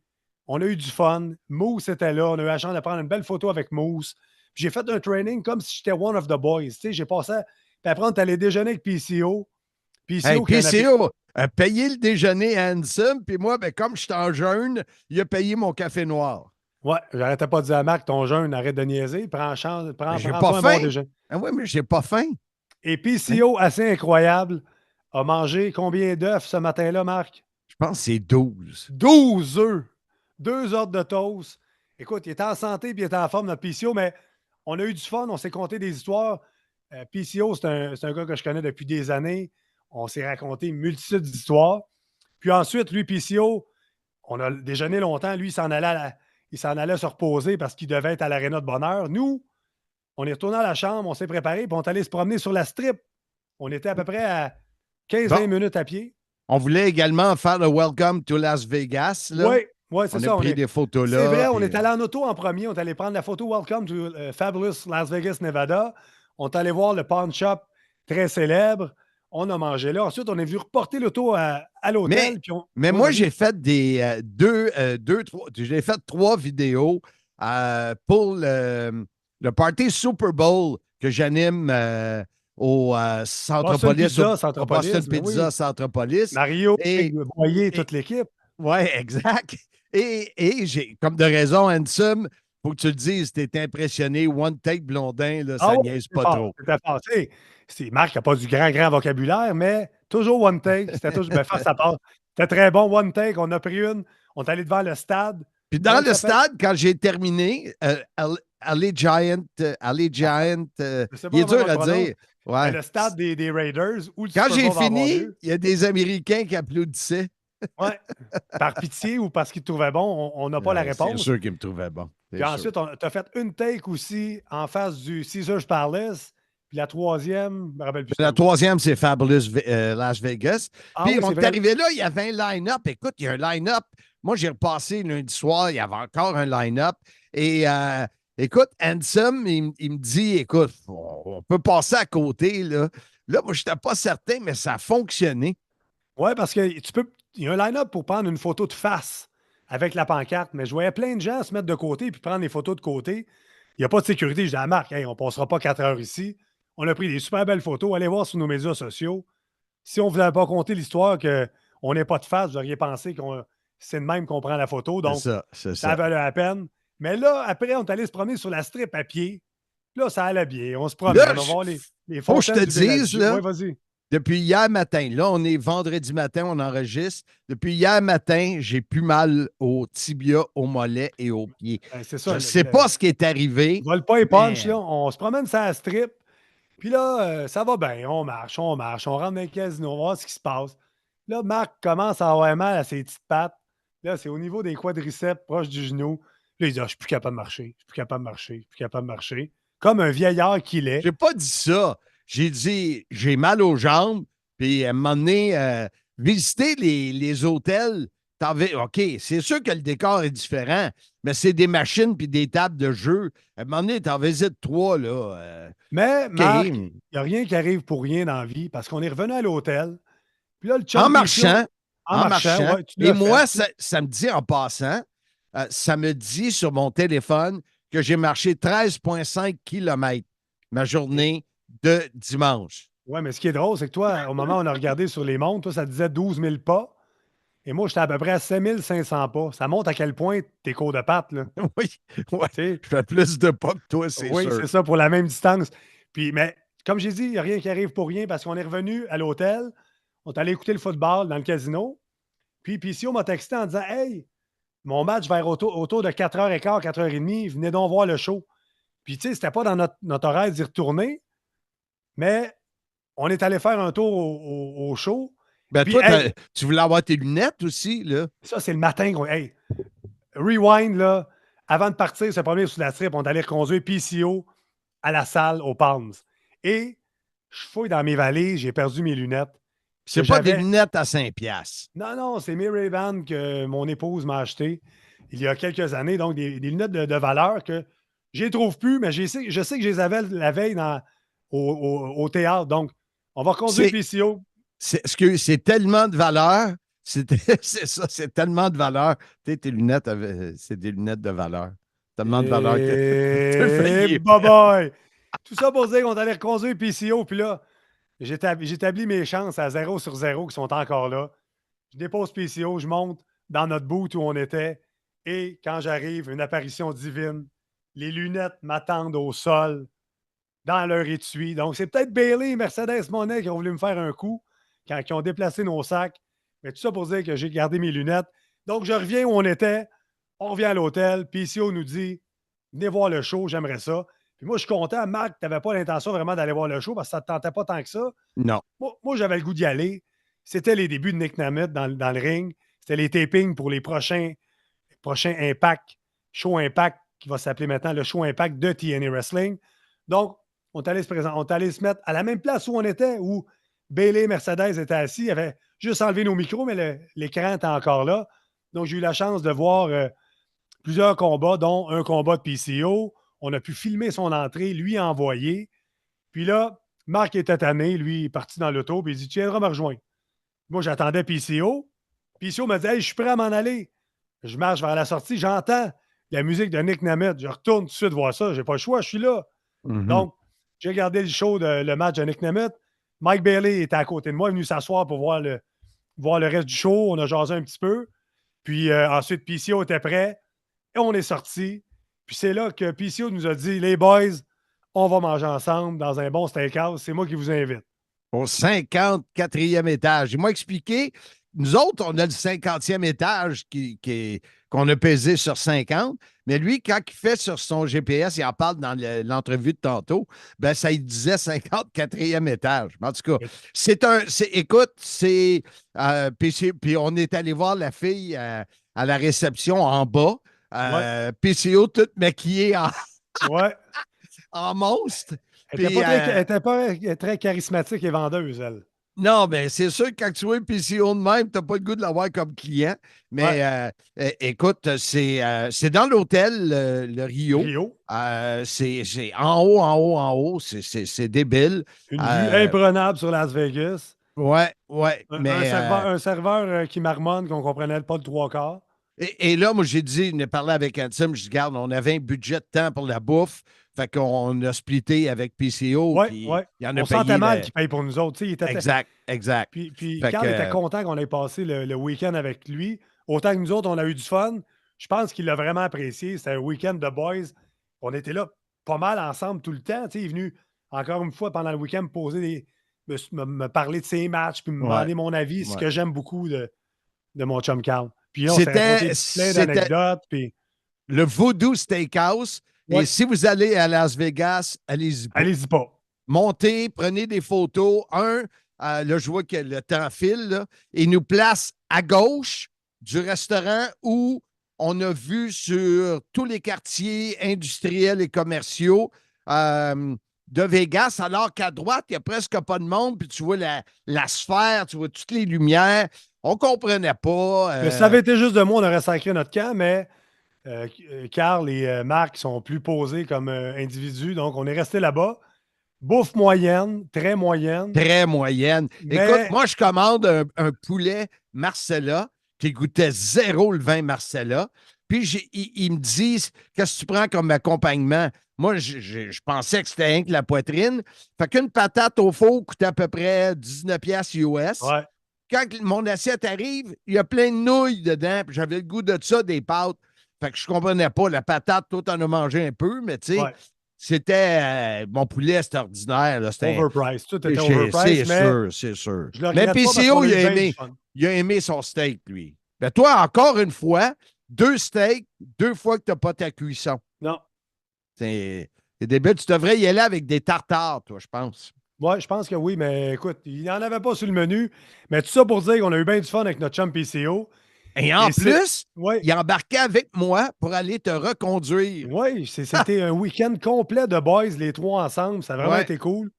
On a eu du fun. Moose était là. On a eu la chance de prendre une belle photo avec Moose. Puis j'ai fait un training comme si j'étais one of the boys. Tu sais, j'ai passé. Puis après, on est allé déjeuner avec PCO. Hey, PCO qui en a payé. PCO a payé le déjeuner à Handsome, puis moi, ben, comme je suis en jeûne, il a payé mon café noir. Ouais, j'arrêtais pas de dire à Marc, ton jeûne, arrête de niaiser. Mais j'ai pas Prends-toi un bon faim. déjeuner. Ah oui, mais j'ai pas faim. Et Hein? PCO, assez incroyable, a mangé combien d'œufs ce matin-là, Marc? Je pense que c'est 12. 12 œufs. 2 ordres de toast. Écoute, il était en santé puis il était en forme, notre PCO, mais on a eu du fun, on s'est conté des histoires. PCO, c'est un gars que je connais depuis des années. On s'est raconté une multitude d'histoires. Puis ensuite, lui, PCO, on a déjeuné longtemps. Lui, il s'en allait se reposer parce qu'il devait être à l'aréna de bonheur. Nous, on est retourné à la chambre, on s'est préparé, puis on est allé se promener sur la strip. On était à peu près à 15-20 Bon, minutes à pied. on voulait également faire le Welcome to Las Vegas, là. Oui, ouais, c'est On a ça. pris des photos C'est là. vrai, on Puis, est allé en auto en premier. On est allé prendre la photo Welcome to Fabulous Las Vegas, Nevada. On est allé voir le pawn shop très célèbre. On a mangé là. Ensuite, on est venu reporter l'auto à mais, l'hôtel. mais Ouais, moi, vas-y. j'ai fait trois, j'ai fait 3 vidéos pour le party Super Bowl que j'anime au Boston Centropolis, Pizza, au Boston Centropolis, mais Pizza oui. Centropolis. Mario, Et, Boyer, et, toute l'équipe. ouais, exact. Et j'ai, comme de raison, Handsome, faut que tu le dises, t'es impressionné. One Take Blondin, là, Ah ça oui, niaise c'était pas fort. trop. C'était fort. Tu sais, Marc n'a pas du grand vocabulaire, mais toujours one take. C'était toujours face à part. C'était très bon, one take. On a pris une. On est allé devant le stade. Puis dans Donc, le ça fait. stade, quand j'ai terminé, Alley Giant, Je ne sais il pas est comment on dur le à prononce, dire. mais Ouais. le stade des Raiders où le Quand Super j'ai Bowl va avoir fini, lieu. il y a des Américains qui applaudissaient. Ouais. Par pitié ou parce qu'ils te trouvaient bon, on n'a pas la C'est réponse. sûr qu'ils me trouvaient bon. Puis C'est sûr. ensuite, tu as fait une take aussi en face du Caesars Palace. Puis la troisième, je me rappelle plus c'était La où. troisième, c'est Fabulous Las Vegas. Ah Puis oui, on c'est est vrai. arrivé là, il y avait un line-up. Écoute, il y a un line-up. Moi, j'ai repassé lundi soir, il y avait encore un line-up. Et écoute, Handsome, il me dit, écoute, on peut passer à côté, là. Là, moi, je n'étais pas certain, mais ça a fonctionné. Oui, parce que tu peux. Il y a un line-up pour prendre une photo de face avec la pancarte, mais je voyais plein de gens se mettre de côté puis prendre des photos de côté. Il n'y a pas de sécurité. Je dis à Marc, hey, on ne passera pas 4 heures ici. On a pris des super belles photos. Allez voir sur nos médias sociaux. Si on ne vous avait pas conté l'histoire qu'on n'est pas de face, vous auriez pensé que c'est de même qu'on prend la photo. C'est Donc, ça, c'est ça ça. valait la peine. Mais là, après, on est allé se promener sur la strip à pied. Là, ça allait bien. On se Là, promène. On va voir les faut que je fontaines te du dise, Bellagio. là, Oui, vas-y. depuis hier matin, là, on est vendredi matin, on enregistre. Depuis hier matin, j'ai plus mal au tibia, au mollet et aux pieds. Ben, c'est Je ça. ne sais pas ce qui est arrivé, Vole pas et punch, mais là. On se promène sur la strip. Puis là, ça va bien. On marche, on marche. On rentre dans le casino, on va voir ce qui se passe. Là, Marc commence à avoir mal à ses petites pattes. Là, c'est au niveau des quadriceps, proche du genou. Là, il dit, ah, je suis plus capable de marcher. Je suis plus capable de marcher. Je suis plus capable de marcher. Comme un vieillard qu'il est. j'ai pas dit ça. J'ai dit, j'ai mal aux jambes, puis à un moment donné, visiter les hôtels, OK, c'est sûr que le décor est différent, mais c'est des machines puis des tables de jeu. À un moment donné, t'en visites 3, là. Mais, OK. Marc, il n'y a rien qui arrive pour rien dans la vie parce qu'on est revenu à l'hôtel. Puis là, le En chum PCO, marchant, en en marchant, marchant. ouais, tu Et l'as fait. moi, ça me dit en passant, ça me dit sur mon téléphone que j'ai marché 13,5 km ma journée de dimanche. Oui, mais ce qui est drôle, c'est que toi, au moment où on a regardé sur les montres, toi, ça disait 12 000 pas. Et moi, j'étais à peu près à 7 500 pas. Ça montre à quel point tes cours de pattes, là. Oui, ouais, Tu sais, je fais plus de pas que toi, c'est oui, sûr. c'est ça, pour la même distance. Puis, mais comme j'ai dit, il n'y a rien qui arrive pour rien parce qu'on est revenu à l'hôtel. On est allé écouter le football dans le casino. Puis PCO m'a texté en disant, hey, mon match vers autour de 4h15, 4h30, venez donc voir le show. Puis, tu sais, c'était pas dans notre horaire d'y retourner, mais on est allé faire un tour au show. Ben Puis, toi, hey, tu voulais avoir tes lunettes aussi, là? ça, c'est le matin. Hey, rewind, là. Avant de partir, se promener sur la strip, on est allé reconduire PCO à la salle aux Palms. Et je fouille dans mes valises, j'ai perdu mes lunettes que C'est pas des j'avais. lunettes à 5 piastres. Non, non, c'est mes Ray-Ban que mon épouse m'a acheté il y a quelques années. Donc, des lunettes de valeur que je les trouve plus, mais je sais que je les avais la veille au théâtre. Donc, On va reconduire PCO. C'est tellement de valeur. C'est ça, c'est tellement de valeur. Tu sais, tes lunettes, c'est des lunettes de valeur. Tellement de valeur que tu Et bye-bye! Tout ça pour dire qu'on allait reconduire PCO, puis là, j'établis mes chances à 0/0 qui sont encore là. Je dépose PCO, je monte dans notre boot où on était, et quand j'arrive, une apparition divine. Les lunettes m'attendent au sol, dans leur étui. Donc, c'est peut-être Bailey et Mercedes Monet qui ont voulu me faire un coup quand ils ont déplacé nos sacs. Mais tout ça pour dire que j'ai gardé mes lunettes. Donc, je reviens où on était. On revient à l'hôtel. PCO nous dit venez voir le show, j'aimerais ça. Puis moi, je suis content. Marc, tu n'avais pas l'intention vraiment d'aller voir le show parce que ça ne te tentait pas tant que ça. Non. Moi j'avais le goût d'y aller. C'était les débuts de Nick Namit dans le ring. C'était les tapings pour les prochains Impact, Show Impact, qui va s'appeler maintenant le Show Impact de TNA Wrestling. Donc, on est allé se mettre à la même place où on était, où Bailey et Mercedes étaient assis. Ils avaient juste enlevé nos micros, mais l'écran était encore là. Donc, j'ai eu la chance de voir plusieurs combats, dont un combat de PCO. On a pu filmer son entrée, lui envoyer. Puis là, Marc était tanné, lui, il est parti dans l'auto, puis il dit tu viendras me rejoindre. Moi, j'attendais PCO. PCO me dit hey, je suis prêt à m'en aller. Je marche vers la sortie, j'entends la musique de Nick Namit. Je retourne tout de suite voir ça. J'ai pas le choix, je suis là. Donc, j'ai regardé le show, le match de Nick Namit. Mike Bailey était à côté de moi, il est venu s'asseoir pour voir le reste du show. On a jasé un petit peu. Puis ensuite, PCO était prêt. Et on est sorti. Puis c'est là que PCO nous a dit les boys, on va manger ensemble dans un bon steakhouse. C'est moi qui vous invite. Au 54e étage. Il m'a expliqué, nous autres, on a le 50e étage qu'on a pesé sur 50, mais lui, quand il fait sur son GPS, il en parle dans l'entrevue de tantôt, ben ça il disait 54e étage. En tout cas, écoute, puis on est allé voir la fille à la réception en bas, PCO toute maquillée en monstre. Elle n'était pas très charismatique et vendeuse, elle. Non, mais c'est sûr que quand tu vois un PCO de même, tu n'as pas le goût de l'avoir comme client. Mais écoute, c'est dans l'hôtel, le Rio. C'est en haut. C'est débile. Une vue imprenable sur Las Vegas. Ouais. Un serveur qui marmonne, qu'on ne comprenait pas le trois quarts. Et là, moi, j'ai parlé avec Anselme, je dis, regarde, on avait un budget de temps pour la bouffe. Fait qu'on a splitté avec PCO. Oui. On sentait mal qu'il paye pour nous autres. Exact. Puis Carl était content qu'on ait passé le week-end avec lui. Autant que nous autres, on a eu du fun. Je pense qu'il l'a vraiment apprécié. C'était un week-end de boys. On était là pas mal ensemble tout le temps. Il est venu encore une fois pendant le week-end me parler de ses matchs puis me demander mon avis, ce que j'aime beaucoup de mon chum Carl. Puis on s'est raconté plein d'anecdotes. Puis le Voodoo Steakhouse. Et si vous allez à Las Vegas, allez-y pas. Allez-y pas. Montez, prenez des photos. Là, je vois que le temps file. Là, et nous place à gauche du restaurant où on a vu sur tous les quartiers industriels et commerciaux de Vegas, alors qu'à droite, il n'y a presque pas de monde. Puis tu vois la sphère, tu vois toutes les lumières. On ne comprenait pas. Mais ça avait été juste de moi, on aurait sacré notre camp, mais Carl et Marc sont plus posés comme individus. Donc, on est resté là-bas. Bouffe moyenne, très moyenne. Très moyenne. Mais... Écoute, moi, je commande un poulet Marcella qui goûtait zéro le vin Marcella. Puis, ils me disent, qu'est-ce que tu prends comme accompagnement? Moi, je pensais que c'était rien que la poitrine. Fait qu'une patate au four coûtait à peu près 19$ US. Ouais. Quand mon assiette arrive, il y a plein de nouilles dedans. Puis j'avais le goût de ça, des pâtes. Fait que je comprenais pas. La patate, toi, t'en as mangé un peu, mais tu sais, c'était... mon poulet, c'était ordinaire. Là, c'était overpriced. Tout était overpriced. C'est sûr. Mais PCO, il a aimé son steak, lui. Ben toi, encore une fois, 2 steaks, 2 fois que t'as pas ta cuisson. Non. C'est débile. Tu devrais y aller avec des tartares, toi, je pense. Oui, je pense que oui, mais écoute, il n'y en avait pas sur le menu. Mais tout ça pour dire qu'on a eu bien du fun avec notre chum PCO. Et en plus, il embarquait avec moi pour aller te reconduire. Oui, c'était un week-end complet de boys, les trois ensemble. Ça a vraiment été cool.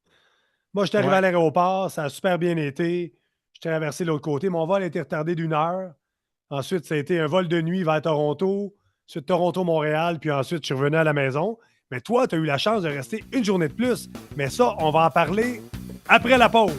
Moi, je suis arrivé à l'aéroport, ça a super bien été. Je t'ai traversé de l'autre côté. Mon vol a été retardé d'1 heure. Ensuite, ça a été un vol de nuit vers Toronto. Ensuite, Toronto-Montréal. Puis ensuite, je suis revenu à la maison. Mais toi, tu as eu la chance de rester une journée de plus. Mais ça, on va en parler après la pause.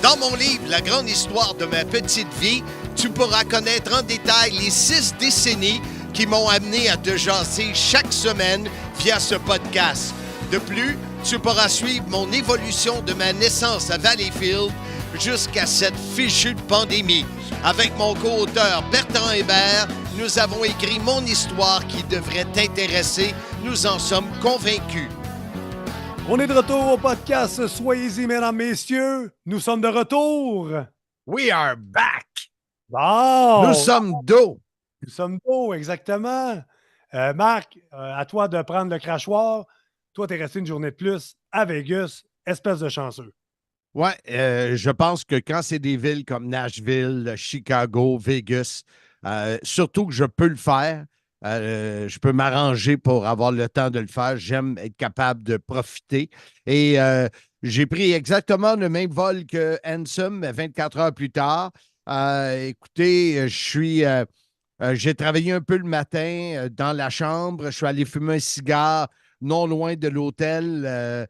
Dans mon livre, La grande histoire de ma petite vie, tu pourras connaître en détail les 6 décennies qui m'ont amené à te jaser chaque semaine via ce podcast. De plus, tu pourras suivre mon évolution de ma naissance à Valleyfield jusqu'à cette fichue pandémie. Avec mon co-auteur Bertrand Hébert, nous avons écrit mon histoire qui devrait t'intéresser. Nous en sommes convaincus. On est de retour au podcast. Soyez-y, mesdames, messieurs. Nous sommes de retour. We are back. Bon. Nous sommes dos. Nous sommes dos, exactement. Marc, à toi de prendre le crachoir. Toi, t'es resté une journée de plus à Vegas. Espèce de chanceux. Oui, je pense que quand c'est des villes comme Nashville, Chicago, Vegas, surtout que je peux le faire, je peux m'arranger pour avoir le temps de le faire. J'aime être capable de profiter. Et j'ai pris exactement le même vol que Ansem, mais 24 heures plus tard. Écoutez, j'ai travaillé un peu le matin dans la chambre. Je suis allé fumer un cigare non loin de l'hôtel.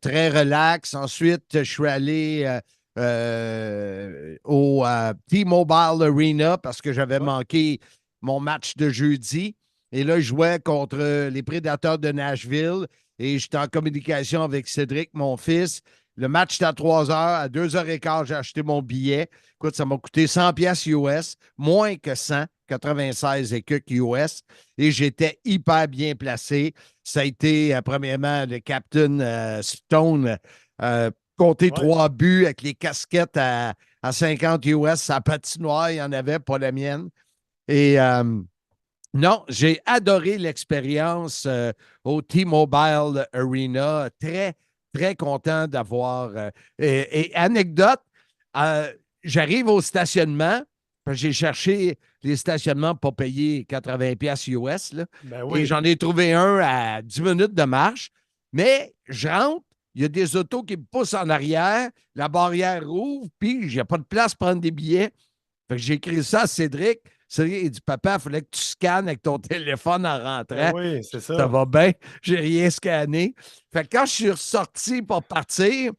Très relax. Ensuite, je suis allé au T-Mobile Arena parce que j'avais manqué mon match de jeudi. Et là, je jouais contre les Prédateurs de Nashville et j'étais en communication avec Cédric, mon fils. Le match était à 3 heures. À 2h15, j'ai acheté mon billet. Écoute, ça m'a coûté 100 pièces US, moins que 100, 96 et quelques US. Et j'étais hyper bien placé. Ça a été, premièrement, le Captain Stone, compté 3 buts avec les casquettes à 50 US. Sa patinoire, il y en avait, pas la mienne. Et non, j'ai adoré l'expérience au T-Mobile Arena. Très, très content d'avoir. Et anecdote, j'arrive au stationnement. J'ai cherché les stationnements pour payer 80 pièces US. Là, et j'en ai trouvé un à 10 minutes de marche. Mais je rentre, il y a des autos qui me poussent en arrière, la barrière rouvre, puis il n'y a pas de place pour prendre des billets. Fait que j'ai écrit ça à Cédric. Cédric, il dit, papa, il fallait que tu scannes avec ton téléphone en rentrant. Oui, c'est ça. Ça va bien. J'ai rien scanné. Fait que quand je suis ressorti pour partir,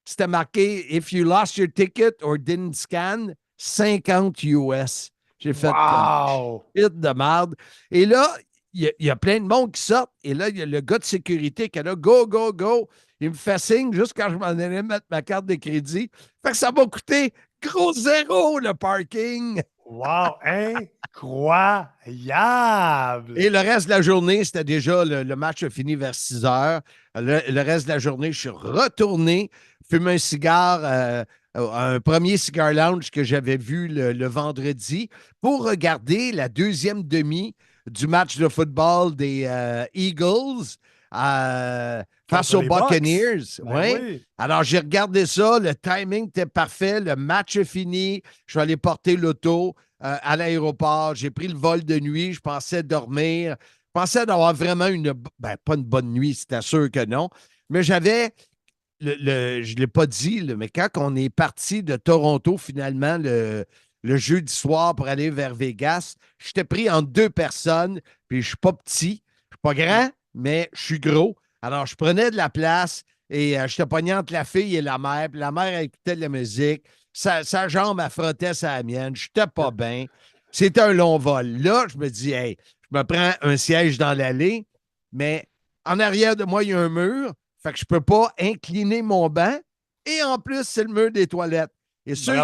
c'était marqué If you lost your ticket or didn't scan, 50 US. J'ai fait comme shit de merde. Et là, il y a plein de monde qui sort. Et là, il y a le gars de sécurité qui est là, go, go, go. Il me fait signe juste quand je m'en allais mettre ma carte de crédit. Fait que ça m'a coûté gros zéro le parking. Wow, incroyable! Et le reste de la journée, c'était déjà le match a fini vers 6 heures. Le reste de la journée, je suis retourné fumer un cigare, un premier cigar lounge que j'avais vu le vendredi pour regarder la deuxième demi du match de football des Eagles face aux Buccaneers. Oui. Alors, j'ai regardé ça. Le timing était parfait. Le match est fini. Je suis allé porter l'auto à l'aéroport. J'ai pris le vol de nuit. Je pensais dormir. Je pensais d'avoir vraiment pas une bonne nuit, c'était sûr que non. Mais j'avais, je ne l'ai pas dit, mais quand on est parti de Toronto, finalement, le jeudi soir pour aller vers Vegas, j'étais pris entre 2 personnes, puis je ne suis pas petit, je ne suis pas grand, mais je suis gros. Alors, je prenais de la place et je te pognais entre la fille et la mère. Puis la mère, elle écoutait de la musique. Sa jambe, elle frottait sa mienne. Je n'étais pas bien. C'était un long vol. Là, je me dis, hey, je me prends un siège dans l'allée, mais en arrière de moi, il y a un mur. Fait que je ne peux pas incliner mon banc. Et en plus, c'est le mur des toilettes. Et ceux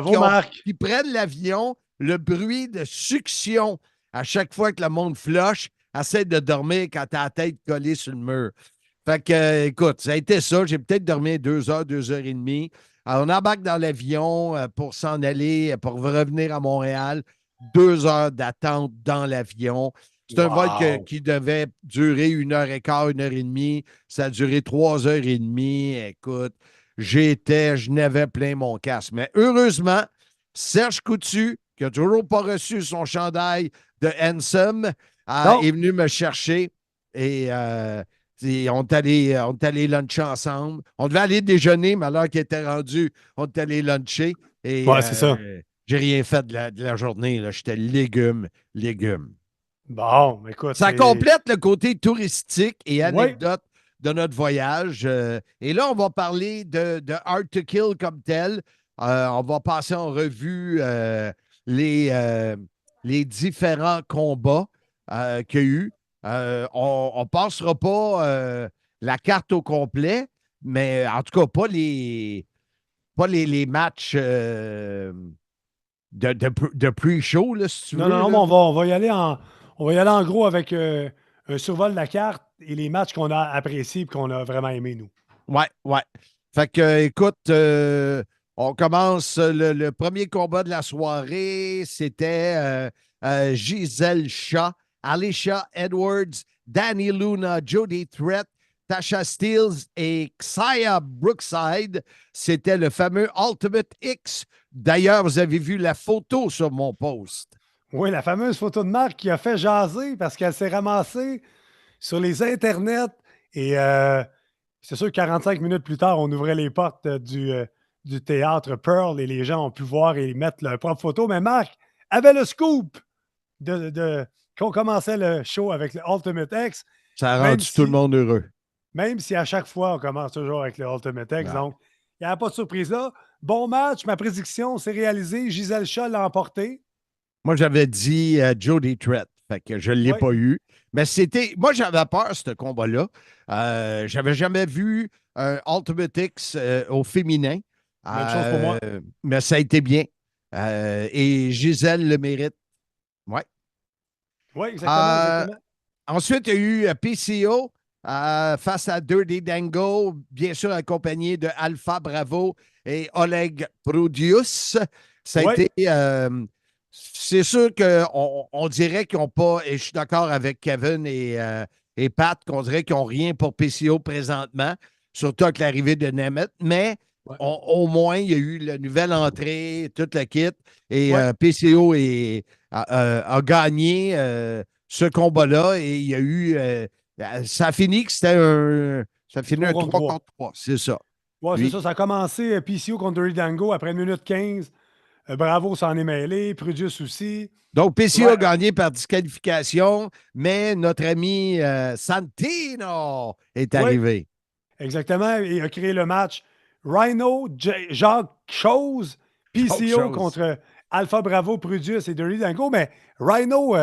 qui prennent l'avion, le bruit de succion à chaque fois que le monde flush, essaie de dormir quand tu as la tête collée sur le mur. Fait que, écoute, ça a été ça. J'ai peut-être dormi 2 heures, 2 heures et demie. Alors, on embarque dans l'avion pour s'en aller, pour revenir à Montréal. 2 heures d'attente dans l'avion. C'est un vol qui devait durer 1h15, 1h30. Ça a duré 3h30. Écoute, je n'avais plein mon casque. Mais heureusement, Serge Coutu, qui n'a toujours pas reçu son chandail de Handsome, est venu me chercher et on est allé luncher ensemble. On devait aller déjeuner, mais à l'heure qu'il était rendu, on est allé luncher. Et, c'est ça. J'ai rien fait de la journée. J'étais légumes. Bon, écoute. Ça complète le côté touristique et anecdote de notre voyage. Et là, on va parler de Hard to Kill comme tel. On va passer en revue les, euh, les différents combats qu'il y a eu. On ne passera pas la carte au complet, mais en tout cas, pas les matchs de pre-show, là, si tu Non, non, veux. non, mais Là. on va y aller en gros avec un survol de la carte et les matchs qu'on a appréciés et qu'on a vraiment aimés, nous. Ouais, ouais. Fait que, écoute, on commence le premier combat de la soirée. C'était Giselle Shaw, Alicia Edwards, Danny Luna, Jody Threat, Tasha Steeles et Xia Brookside. C'était le fameux Ultimate X. D'ailleurs, vous avez vu la photo sur mon post. Oui, la fameuse photo de Marc qui a fait jaser parce qu'elle s'est ramassée sur les internets et c'est sûr que 45 minutes plus tard, on ouvrait les portes du théâtre Pearl et les gens ont pu voir et mettre leur propre photo. Mais Marc avait le scoop qu'on commençait le show avec le Ultimate X, Ça a même rendu tout le si, monde heureux. même si à chaque fois, on commence toujours avec le Ultimate X. Ouais. Donc, il n'y a pas de surprise là. Bon match, ma prédiction s'est réalisée. Gisèle Shaw l'a emporté. Moi, j'avais dit Jody Threat. Fait que je ne l'ai Oui, pas eu. Mais c'était. Moi, j'avais peur, ce combat-là. J'avais jamais vu un Ultimate X au féminin. même chose pour moi. Mais ça a été bien. Et Gisèle le mérite. Ouais. Oui, exactement, Euh, exactement. Ensuite, il y a eu PCO face à Dirty Dango, bien sûr accompagné de Alpha Bravo et Oleg Prodius. Ça a Oui, été. C'est sûr qu'on dirait qu'ils n'ont pas, et je suis d'accord avec Kevin et Pat, qu'on dirait qu'ils n'ont rien pour PCO présentement, surtout avec l'arrivée de Nemeth, mais ouais, au moins, il y a eu la nouvelle entrée, toute la kit, et ouais. PCO a gagné ce combat-là, et il y a eu. Ça a fini que c'était un. Ça a fini 3 un contre 3 3. contre 3, c'est ça. Ouais, c'est Puis, ça. Ça a commencé PCO contre Dirty Dango après 1 minute 15. Bravo s'en est mêlé. Prudus aussi. donc, PCO Ouais, a gagné par disqualification, mais notre ami Santino est ouais, arrivé. exactement. Il a créé le match Rhino, Jacques Chose, Autre PCO chose. contre Alpha Bravo, Prudus et Dirty Dango. Mais Rhino,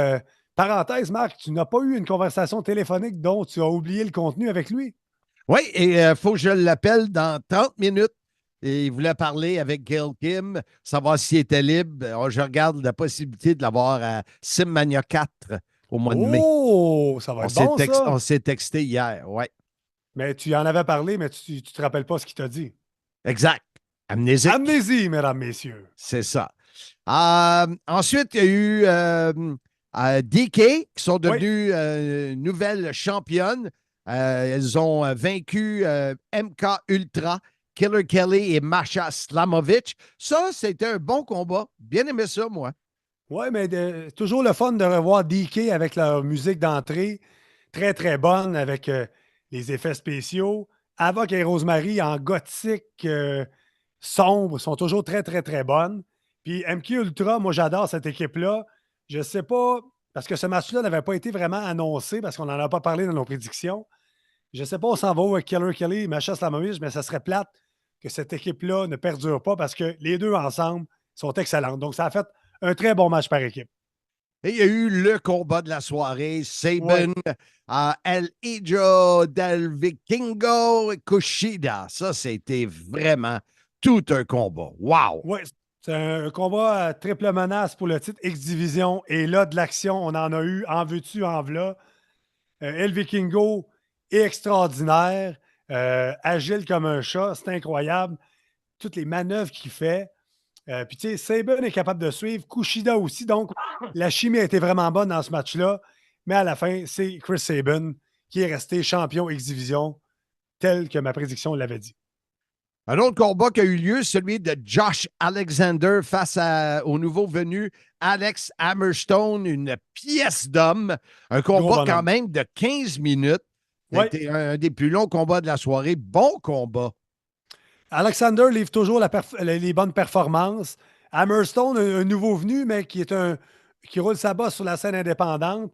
parenthèse, Marc, tu n'as pas eu une conversation téléphonique dont tu as oublié le contenu avec lui. Oui, et il faut que je l'appelle dans 30 minutes. Et il voulait parler avec Gail Kim, savoir s'il était libre. Je regarde la possibilité de l'avoir à Simmania 4 au mois de mai. Oh, ça va être bon, ça. On s'est texté hier, oui. Mais tu en avais parlé, mais tu ne te rappelles pas ce qu'il t'a dit. Exact. Amnésique, Amnésie, mesdames, messieurs. c'est ça. Ensuite, il y a eu DK qui sont Oui, devenus nouvelles championnes. Elles ont vaincu MK Ultra, Killer Kelly et Masha Slamovic. Ça, c'était un bon combat. Bien aimé ça, moi. ouais, mais toujours le fun de revoir DK avec leur musique d'entrée. Très, très bonne avec les effets spéciaux. Avoc et Rosemary en gothique sombre sont toujours très, très, très bonnes. Puis MQ Ultra, moi, j'adore cette équipe-là. Je ne sais pas, parce que ce match-là n'avait pas été vraiment annoncé, parce qu'on n'en a pas parlé dans nos prédictions. Je ne sais pas, on s'en va où avec Killer Kelly et Macha Slamovich, mais ça serait plate que cette équipe-là ne perdure pas parce que les deux ensemble sont excellentes. Donc, ça a fait un très bon match par équipe. Et il y a eu le combat de la soirée, Oui, Sabin, El Hijo del Vikingo et Kushida. Ça, c'était vraiment tout un combat. Wow! oui. C'est un combat à triple menace pour le titre X-Division. Et là, de l'action, on en a eu en veux-tu, en v'là. El Vikingo est extraordinaire. Agile comme un chat, c'est incroyable. Toutes les manœuvres qu'il fait. Puis, tu sais, Saban est capable de suivre, Kushida aussi. Donc, la chimie a été vraiment bonne dans ce match-là. Mais à la fin, c'est Chris Saban qui est resté champion X-Division, tel que ma prédiction l'avait dit. Un autre combat qui a eu lieu, celui de Josh Alexander face au nouveau venu Alex Hammerstone, une pièce d'homme. Un Gros combat quand bonhomme. même de 15 minutes. Oui, C'était un des plus longs combats de la soirée. Bon combat. Alexander livre toujours les bonnes performances. Hammerstone, un nouveau venu, mais qui roule sa bosse sur la scène indépendante.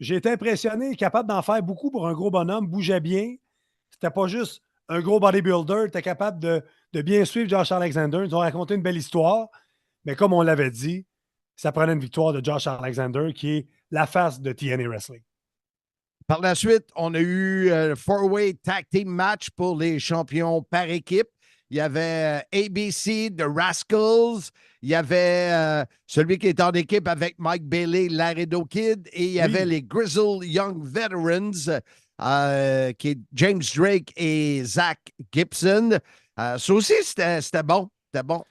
J'ai été impressionné, capable d'en faire beaucoup pour un gros bonhomme, bougeait bien. C'était pas juste un gros bodybuilder, était capable de bien suivre Josh Alexander. Ils ont raconté une belle histoire, mais comme on l'avait dit, ça prenait une victoire de Josh Alexander, qui est la face de TNA Wrestling. Par la suite, on a eu le four-way tag team match pour les champions par équipe. Il y avait ABC, The Rascals. Il y avait celui qui est en équipe avec Mike Bailey, Laredo Kid. Et il y avait les Grizzled Young Veterans, qui est James Drake et Zach Gibson. Ça aussi, c'était bon. C'était bon.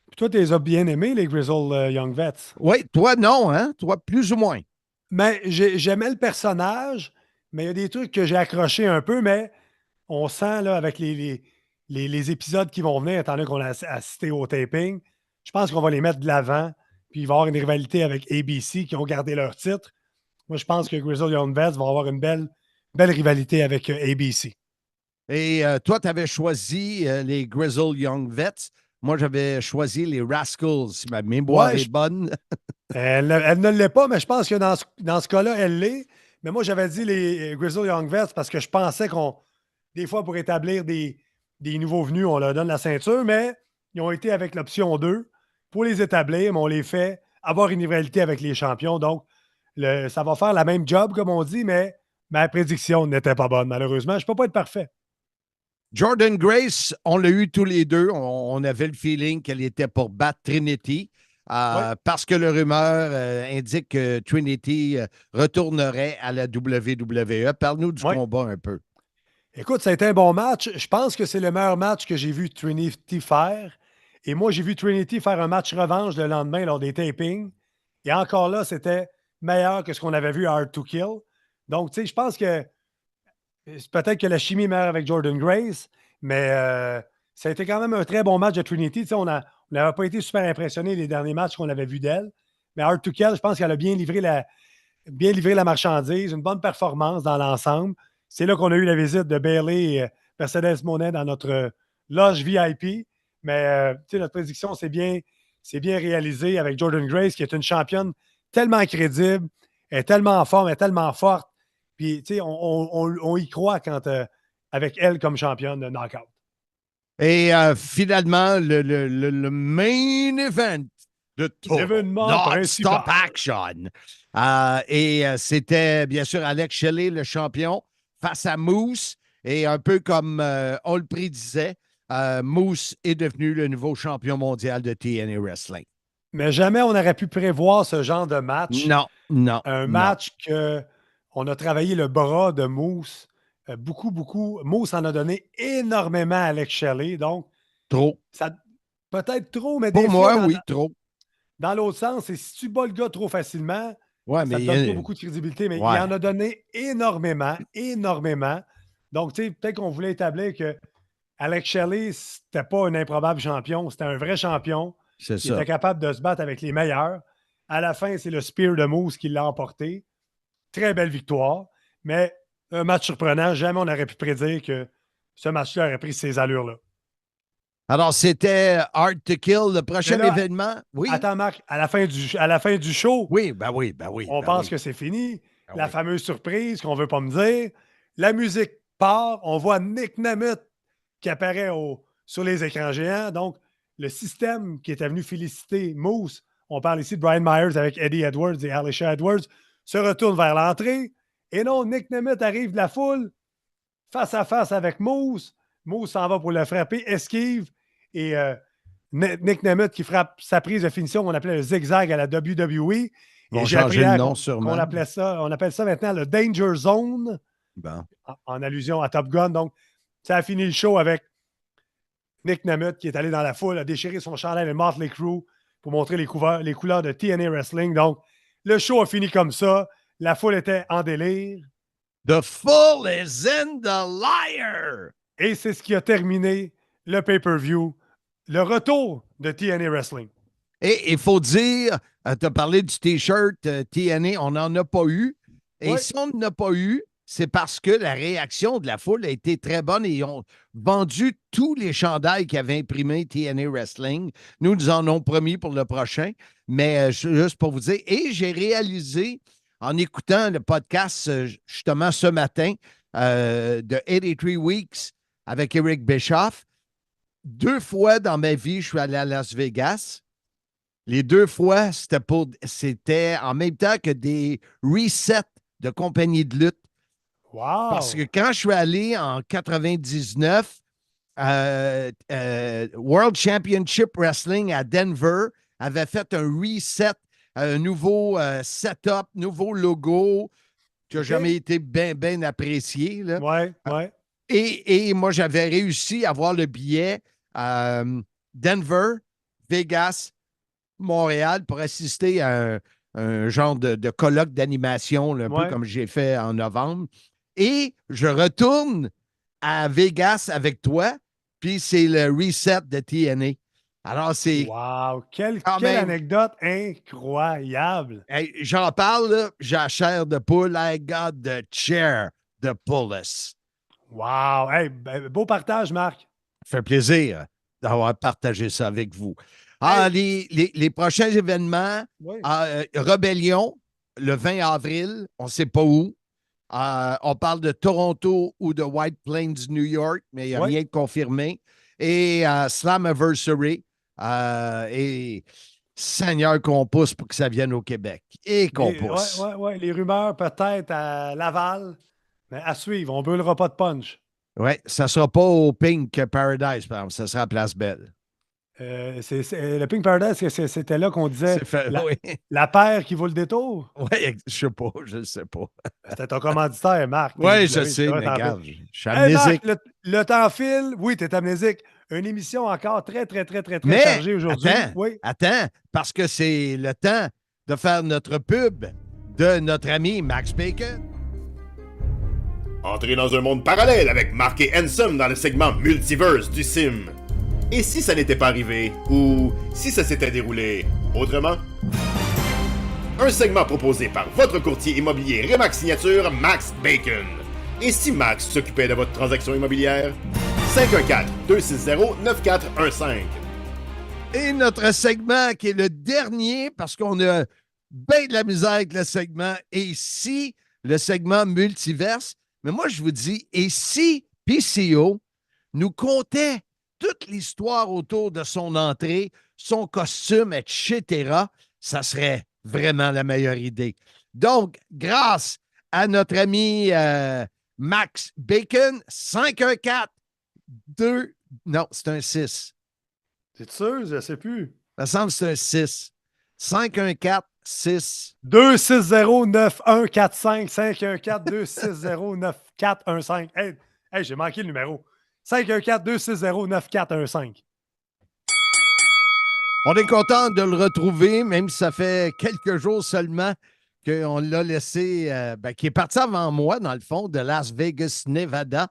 Puis toi, tu les as bien aimés, les Grizzled Young Vets. Oui, toi, non, hein? Toi, plus ou moins. Mais j'aimais le personnage, mais il y a des trucs que j'ai accrochés un peu, mais on sent là, avec les épisodes qui vont venir, étant donné qu'on a assisté au taping, je pense qu'on va les mettre de l'avant, puis il va y avoir une rivalité avec ABC qui ont gardé leur titre. Moi, je pense que Grizzled Young Vets va avoir une belle rivalité avec ABC. Et toi, tu avais choisi les Grizzled Young Vets. Moi, j'avais choisi les Rascals, si ma mémoire est bonne. Elle ne l'est pas, mais je pense que dans ce cas-là, elle l'est. Mais moi, j'avais dit les Grizzled Young Vets parce que je pensais des fois, pour établir des nouveaux venus, on leur donne la ceinture, mais ils ont été avec l'option 2 pour les établir, mais on les fait avoir une rivalité avec les champions. Donc, ça va faire la même job, comme on dit, mais ma prédiction n'était pas bonne, malheureusement. Je ne peux pas être parfait. Jordan Grace, on l'a eu tous les deux. On avait le feeling qu'elle était pour battre Trinity. Parce que le rumeur indique que Trinity retournerait à la WWE. Parle-nous du combat un peu. Écoute, ça a été un bon match. Je pense que c'est le meilleur match que j'ai vu Trinity faire. Et moi, j'ai vu Trinity faire un match revanche le lendemain lors des tapings. Et encore là, c'était meilleur que ce qu'on avait vu à Hard to Kill. Donc, tu sais, je pense que peut-être que la chimie est meilleure avec Jordan Grace, mais ça a été quand même un très bon match de Trinity. Tu sais, on n'avait pas été super impressionnés les derniers matchs qu'on avait vus d'elle. Mais Hard to Kill, je pense qu'elle a bien livré la marchandise, une bonne performance dans l'ensemble. C'est là qu'on a eu la visite de Bailey et Mercedes Monet dans notre loge VIP. Mais notre prédiction, c'est bien réalisé avec Jordan Grace, qui est une championne tellement crédible, elle est tellement en forme, elle est tellement forte. Puis, on y croit avec elle comme championne de Knockout. Et finalement, le main event de tout Non-Stop Action. C'était bien sûr Alex Shelley, le champion, face à Moose. Et un peu comme on le prédisait, Moose est devenu le nouveau champion mondial de TNA Wrestling. Mais jamais on aurait pu prévoir ce genre de match. Non. Un match qu'on a travaillé le bras de Moose. Beaucoup. Moose en a donné énormément à Alex Shelley. Donc, trop. Peut-être trop, mais pour moi, oui, trop. Dans l'autre sens, c'est si tu bats le gars trop facilement, ça ne donne pas beaucoup de crédibilité, mais il en a donné énormément. Donc, tu sais, peut-être qu'on voulait établir que Alex Shelley, c'était pas un improbable champion, c'était un vrai champion. C'est Il était capable de se battre avec les meilleurs. À la fin, c'est le Spear de Moose qui l'a emporté. Très belle victoire, mais un match surprenant. Jamais on aurait pu prédire que ce match-là aurait pris ces allures-là. Alors, c'était Hard to Kill, le prochain événement. Oui. Attends, Marc, à la fin du show, oui. On pense que c'est fini. La fameuse surprise qu'on ne veut pas me dire. La musique part. On voit Nick Nemeth qui apparaît sur les écrans géants. Donc, le système qui était venu féliciter Moose, on parle ici de Brian Myers avec Eddie Edwards et Alicia Edwards, se retourne vers l'entrée. Et non, Nick Nemeth arrive de la foule, face à face avec Moose. Moose s'en va pour le frapper, esquive. Et Nick Nemeth qui frappe sa prise de finition, on appelait le zigzag à la WWE. Et j'ai appris le nom sûrement. On appelle ça maintenant le Danger Zone, en allusion à Top Gun. Donc, ça a fini le show avec Nick Nemeth qui est allé dans la foule, a déchiré son chandail de Motley Crue pour montrer les couleurs de TNA Wrestling. Donc, le show a fini comme ça. La foule était en délire. The fool is in the liar! Et c'est ce qui a terminé le pay-per-view, le retour de TNA Wrestling. Et il faut dire, tu as parlé du T-shirt TNA, on n'en a pas eu. Et si on n'en a pas eu, c'est parce que la réaction de la foule a été très bonne et ils ont vendu tous les chandails qui avaient imprimé TNA Wrestling. Nous en avons promis pour le prochain. Mais juste pour vous dire, et j'ai réalisé en écoutant le podcast justement ce matin de 83 Weeks avec Eric Bischoff, 2 fois dans ma vie, je suis allé à Las Vegas. Les 2 fois, c'était en même temps que des resets de compagnie de lutte. Parce que Wow! quand je suis allé en 99, World Championship Wrestling à Denver avait fait un reset, un nouveau setup, nouveau logo qui n'a OK. jamais été bien ben apprécié. Là. Ouais, ouais. Et moi, j'avais réussi à avoir le billet Denver, Vegas, Montréal pour assister à un genre de colloque d'animation, là, un peu Ouais. comme j'ai fait en novembre. Et je retourne à Vegas avec toi, puis c'est le reset de TNA. Alors, c'est Wow! quand Quelle même. anecdote incroyable! Hey, j'en parle, là, j'ai la chair de poule. I got the chair de Pullus. Wow! Hey, beau partage, Marc. Ça fait plaisir d'avoir partagé ça avec vous. Hey! Les prochains événements, Oui. Rébellion, le 20 avril, on ne sait pas où. On parle de Toronto ou de White Plains, New York, mais il n'y a Oui. rien de confirmé. Et Slammiversary. Et Seigneur qu'on pousse pour que ça vienne au Québec. Et qu'on Ouais, pousse. ouais, ouais. Les rumeurs peut-être à Laval, mais à suivre. On ne brûlera pas de punch. Oui, ça ne sera pas au Pink Paradise, par exemple. Ça sera à Place Belle. Le Pink Paradise, c'était là qu'on disait C'est fait, oui. la paire qui vaut le détour. Oui, je ne sais pas, je ne sais pas. C'était ton commanditaire, Marc, Oui, je TW. sais, C'est vrai, mais t'en fais. regarde, je suis Hey, Marc, amnésique. le temps file. Oui, tu es amnésique. Une émission encore très, très, très, très, très Mais, chargée aujourd'hui. attends, Oui. attends, parce que c'est le temps de faire notre pub de notre ami Max Bacon. Entrez dans un monde parallèle avec Mark et Handsome dans le segment Multiverse du Sim. Et si ça n'était pas arrivé, ou si ça s'était déroulé autrement? Un segment proposé par votre courtier immobilier Remax Signature, Max Bacon. Et si Max s'occupait de votre transaction immobilière? 514-260-9415. Et notre segment qui est le dernier, parce qu'on a bien de la misère avec le segment, et si le segment multiverse, mais moi je vous dis, et si PCO nous contait toute l'histoire autour de son entrée, son costume, etc., ça serait vraiment la meilleure idée. Donc, grâce à notre ami Max Bacon, 514 2, non, c'est un 6. C'est sûr? Je ne sais plus. Ça me semble que c'est un 6. 514 6. 2609145 514-260-9415. Hey, hey, j'ai manqué le numéro. 514-260-9415. On est content de le retrouver, même si ça fait quelques jours seulement qu'on l'a laissé, qui est parti avant moi, dans le fond, de Las Vegas, Nevada.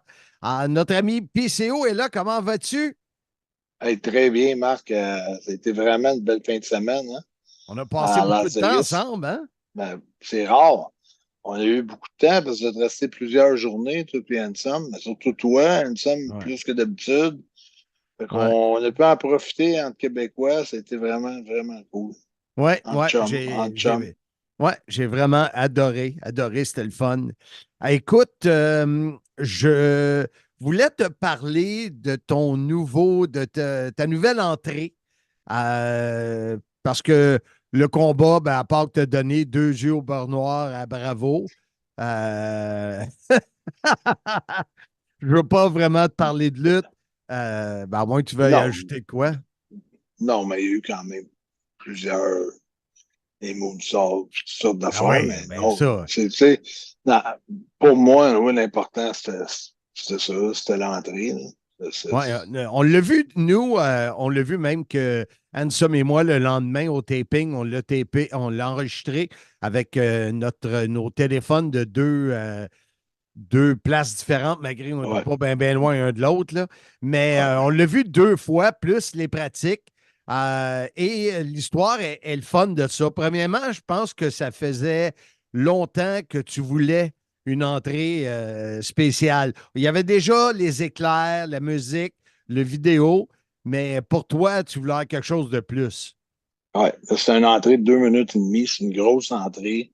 Notre ami PCO est là. Comment vas-tu? Hey, très bien, Marc. Ça a été vraiment une belle fin de semaine, hein, On a passé à beaucoup de Las temps Vegas. ensemble, hein? Ben, c'est rare. On a eu beaucoup de temps parce que tu resté plusieurs journées, toi et Handsome, mais surtout toi, Handsome, Ouais. plus que d'habitude. Fait Ouais. qu'on a pu en profiter entre Québécois. C'était vraiment, vraiment cool. Ouais, En ouais, chum, en chum. j'ai vraiment adoré, adoré, c'était le fun. Écoute, je voulais te parler de ton de ta nouvelle entrée, parce que le combat, ben, à part te donner 2 yeux au beurre noir à Bravo, je ne veux pas vraiment te parler de lutte, ben, à moins que tu veuilles Non, ajouter quoi. non, mais il y a eu quand même plusieurs des moonsaults, toutes sortes Ah d'affaires, oui, mais bien non, ça. non, pour moi, oui, l'important, c'était ça, c'était l'entrée. Ouais, on l'a vu, nous, on l'a vu même que Hansom et moi, le lendemain au taping, on l'a tapé, on l'a enregistré avec nos téléphones de deux places différentes, malgré qu'on n'était Ouais, pas bien loin un de l'autre, là. Mais ouais. on l'a vu 2 fois, plus les pratiques. Et l'histoire est le fun de ça. Premièrement, je pense que ça faisait longtemps que tu voulais une entrée spéciale. Il y avait déjà les éclairs, la musique, le vidéo, mais pour toi, tu voulais avoir quelque chose de plus. Ouais, c'est une entrée de 2 minutes et demie, c'est une grosse entrée.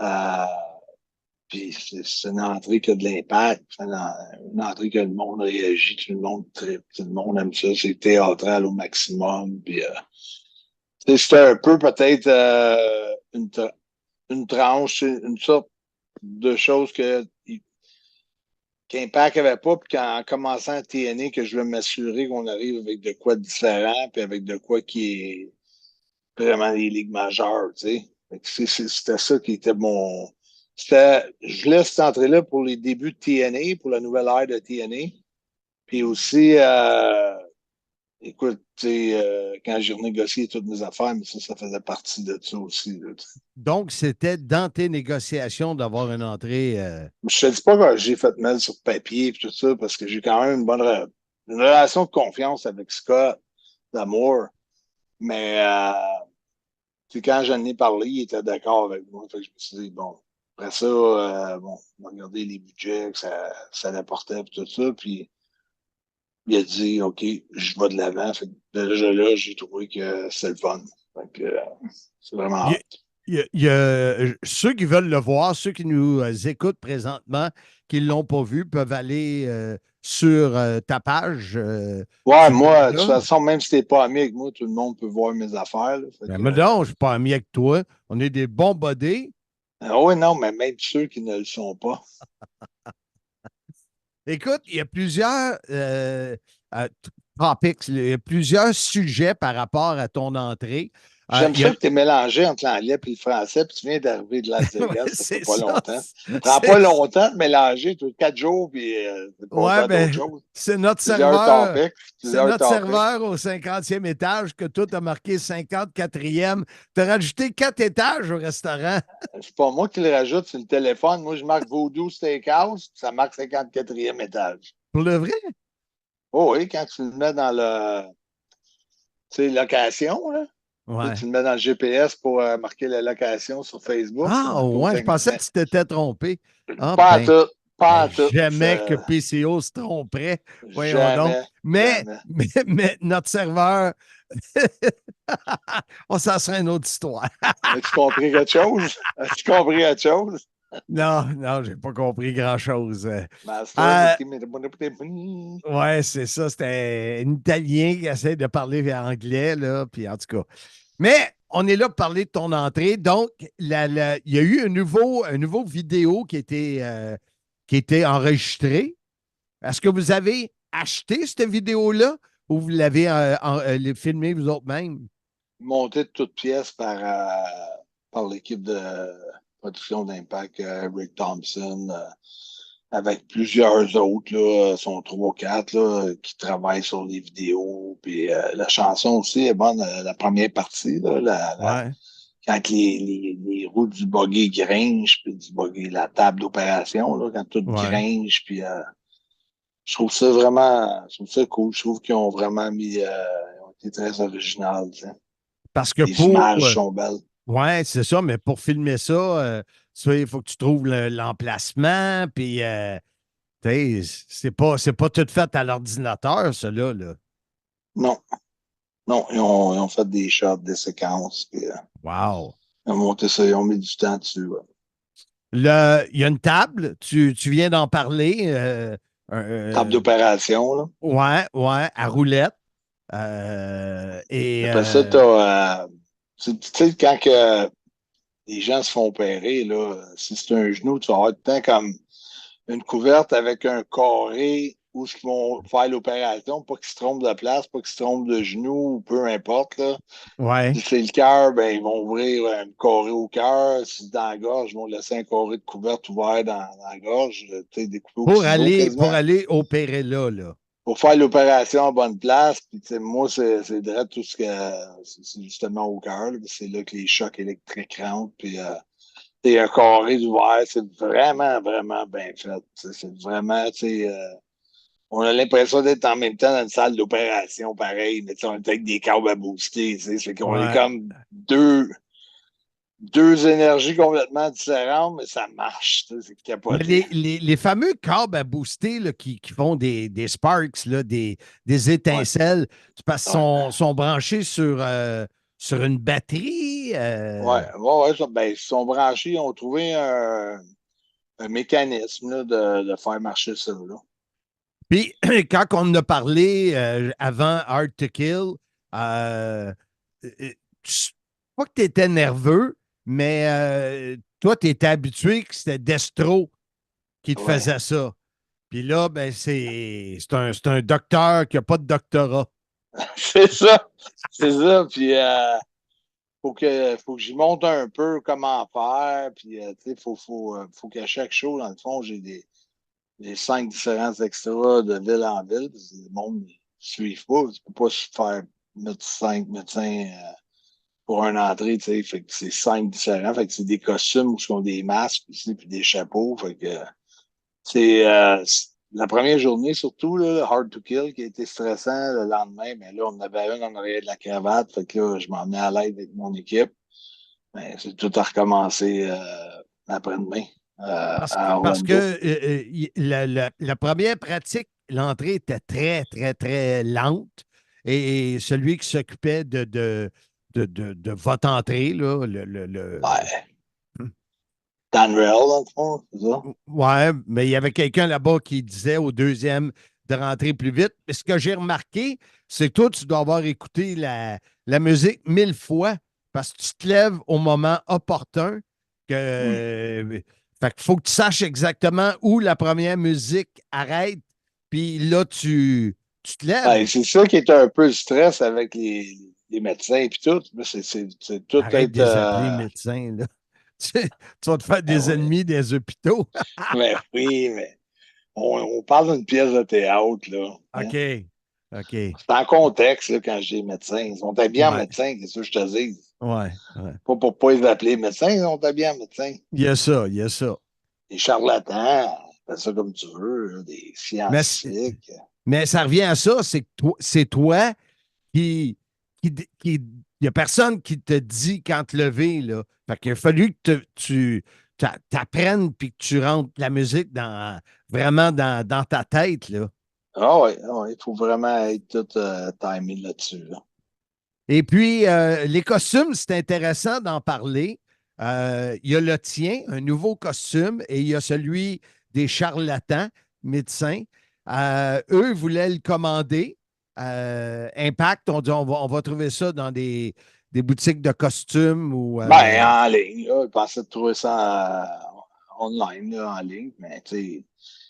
Euh, Puis c'est une entrée qui a de l'impact. C'est une entrée que le monde réagit, tout le monde tripe, tout le monde aime ça. C'est théâtral au maximum. Puis c'était un peu peut-être une tranche, une sorte de choses qu'Impact n'avait pas, puis qu'en commençant à TNA, que je veux m'assurer qu'on arrive avec de quoi de différent, puis avec de quoi qui est vraiment les ligues majeures, tu sais. C'était ça qui était mon... Je laisse cette entrée-là pour les débuts de TNA, pour la nouvelle ère de TNA. Puis aussi, écoute, quand j'ai renégocié toutes mes affaires, mais ça faisait partie de ça aussi. Là, Donc, c'était dans tes négociations d'avoir une entrée. Je te dis pas que j'ai fait mal sur papier et tout ça, parce que j'ai quand même une relation de confiance avec Scott, d'amour. Mais quand j'en ai parlé, il était d'accord avec moi. Fait que je me suis dit, bon, après ça, on va regarder les budgets que ça apportait et tout ça. Puis il a dit, OK, je vais de l'avant. Fait que déjà là, j'ai trouvé que c'est le fun. Fait que c'est vraiment Il y a- hâte. il y a ceux qui veulent le voir, ceux qui nous écoutent présentement, qui ne l'ont pas vu, peuvent aller sur ta page. Ouais, Tu moi, de toute l'as là. façon, même si t'es pas ami avec moi, tout le monde peut voir mes affaires. Là. Fait Ben, que, mais non, je ne suis pas ami avec toi. On est des bons buddies. oui, non, mais même ceux qui ne le sont pas. Écoute, il y a plusieurs topics, il y a plusieurs sujets par rapport à ton entrée. J'aime Il y a- ça que tu es mélangé entre l'anglais et le français, puis tu viens d'arriver de Las Ouais, Vegas, ça fait c'est pas ça. longtemps. Ça prend pas longtemps de mélanger, tu 4 jours, puis de passer Ouais, à d'autres ben, choses. c'est notre Plusieurs serveur. topics, C'est plusieurs notre topics. serveur au 50e étage que tout a marqué 54e. Tu as rajouté 4 étages au restaurant. C'est pas moi qui le rajoute sur le téléphone. Moi, je marque Voodoo Steakhouse, puis ça marque 54e étage. Pour le vrai? Oh oui, quand tu le mets dans le, tu sais, location, là. Ouais. Tu le mets dans le GPS pour marquer la location sur Facebook. C'est Ah, marqué au ouais, je 50. pensais que tu t'étais trompé. Ah, Pas à ben, tout. Pas ben, à tout. jamais que PCO se tromperait. Voyons donc. Jamais. Mais, Jamais. mais notre serveur, oh, ça serait une autre histoire. As-tu compris quelque chose? As-tu compris quelque chose? Non, non, j'ai pas compris grand-chose. Master, Ouais, c'est ça. C'était un Italien qui essaie de parler anglais, là, puis en tout cas. Mais on est là pour parler de ton entrée. Donc, il y a eu un nouveau vidéo qui était enregistré. Est-ce que vous avez acheté cette vidéo-là ou vous l'avez filmé vous autres même? monté de toutes pièces par l'équipe de production d'Impact, Rick Thompson, avec plusieurs autres, là, sont 3 ou 4 là, qui travaillent sur les vidéos. Puis la chanson aussi est bonne, la première partie, là, Ouais. quand les roues du buggy gringent, puis du buggy, la table d'opération, là, quand tout Ouais. gringe, puis je trouve ça vraiment, je trouve ça cool. Je trouve qu'ils ont vraiment mis, ils ont été très original, tu sais. Parce que Les images sont belles. ouais, c'est ça, mais pour filmer ça, il faut que tu trouves l'emplacement, puis tu sais, c'est pas tout fait à l'ordinateur, cela, là. Non, non, ils ont fait des shots, des séquences, puis Wow. ils ont monté ça, ils ont mis du temps dessus. Ouais. Il y a une table, tu viens d'en parler. Table d'opération, là. Ouais, ouais, à roulette. Après ça, tu sais, quand que les gens se font opérer, là, si c'est un genou, tu vas avoir tout le temps comme une couverte avec un carré où ils vont faire l'opération, pas qu'ils se trompent de place, pas qu'ils se trompent de genou, ou peu importe, là. ouais. Si c'est le cœur, ben, ils vont ouvrir un carré au cœur. Si c'est dans la gorge, ils vont laisser un carré de couverte ouvert dans la gorge, tu sais, découpé au ciseau Pour quasiment. aller opérer là, là. Pour faire l'opération en bonne place. Puis, moi, c'est direct tout ce que c'est justement au cœur. C'est là que les chocs électriques rentrent. Puis, c'est un carré d'ouvert. C'est vraiment, vraiment bien fait. C'est vraiment, tu sais, on a l'impression d'être en même temps dans une salle d'opération, pareil, mais on est avec des câbles à booster. Tu sais, c'est qu'on est Ouais. comme deux énergies complètement différentes, mais ça marche. Tu sais, c'est Mais capoté. les fameux câbles à booster là, qui font des sparks, là, des Ouais. étincelles, c'est parce qu'ils Ouais. sont branchés sur une batterie. Ouais, ouais, ben, ils sont branchés, ils ont trouvé un mécanisme là, de faire marcher ça. Là. Puis, quand on en a parlé avant Hard to Kill, pas que tu étais nerveux, mais toi, tu étais habitué que c'était Destro qui te Ouais. faisait ça. Puis là, ben, c'est un docteur qui n'a pas de doctorat. C'est ça. C'est ça. Puis, faut que j'y monte un peu comment faire. Puis, faut qu'à chaque show, dans le fond, j'ai des 5 différents extras de ville en ville. Parce que le monde ne suit pas. Tu peux pas se faire mettre 5 médecins pour une entrée. Fait que c'est 5 différents. Fait que c'est des costumes qui ont des masques aussi, puis des chapeaux. Fait que c'est la première journée, surtout, là, Hard to Kill, qui a été stressant le lendemain. Mais là, on en avait une en arrière de la cravate. Fait que là, je m'en venais à l'aide avec mon équipe. Mais c'est tout à recommencer après-demain. Parce que la première pratique, l'entrée était très, très, très lente. Et celui qui s'occupait de votre entrée, là, Ouais. Dan Rail, dans le fond, c'est ça? Ouais, mais il y avait quelqu'un là-bas qui disait au deuxième de rentrer plus vite. Mais ce que j'ai remarqué, c'est que toi, tu dois avoir écouté la musique 1000 fois parce que tu te lèves au moment opportun. Fait qu'il faut que tu saches exactement où la première musique arrête. Puis là, tu te lèves. Ouais, c'est ça qui est un peu le stress avec les médecins et tout. C'est tout Arrête être. de les appeler médecins, là. Tu vas te faire des ouais. ennemis des hôpitaux. Mais oui, mais on parle d'une pièce de théâtre, là. Hein? OK. OK. C'est en contexte, là, quand je dis médecins. Ils sont habillés en Ouais. médecin, qu'est-ce que je te dis? Ouais. Pas pour pas les appeler médecins, ils sont habillés en médecin. Il y a ça, il y a ça. Des charlatans, fais ça comme tu veux, là, des Mais, scientifiques. mais ça revient à ça, c'est toi qui, il n'y a personne qui te dit quand te lever, là. Fait qu'il a fallu que tu t'apprennes puis que tu rentres la musique vraiment dans ta tête, là. Ah ouais, il faut vraiment être tout timé là-dessus. Là. Et puis, les costumes, c'est intéressant d'en parler. Il y a le tien, un nouveau costume, et il y a celui des charlatans médecins. Eux voulaient le commander. Impact, on dit on va trouver ça dans des boutiques de costumes ou. Ben, en ligne, là, je pensais de trouver ça online, là, en ligne, mais tu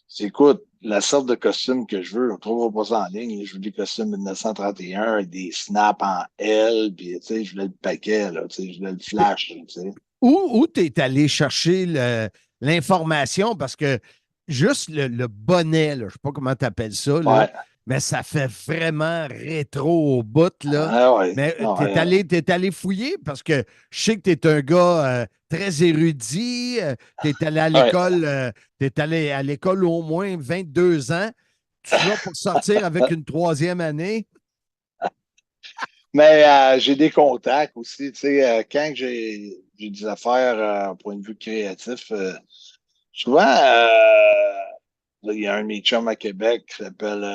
sais, écoute, la sorte de costume que je veux, on ne trouvera pas ça en ligne. Je veux des costumes 1931 avec des snaps en L, puis tu sais, je voulais le paquet, là, tu sais, je voulais le flash, tu sais. Où tu es allé chercher l'information? Parce que juste le bonnet, là, je ne sais pas comment tu appelles ça, là, Ouais. mais ça fait vraiment rétro au bout, là. Ah ouais. Mais Ah tu ouais. es allé fouiller parce que je sais que tu es un gars très érudit. Tu es allé à Ouais. l'école, t'es allé à l'école au moins 22 ans. Tu vas pour sortir avec une troisième année. Mais j'ai des contacts aussi, tu sais, quand j'ai des affaires au point de vue créatif, souvent, là, il y a un de mes chums à Québec qui s'appelle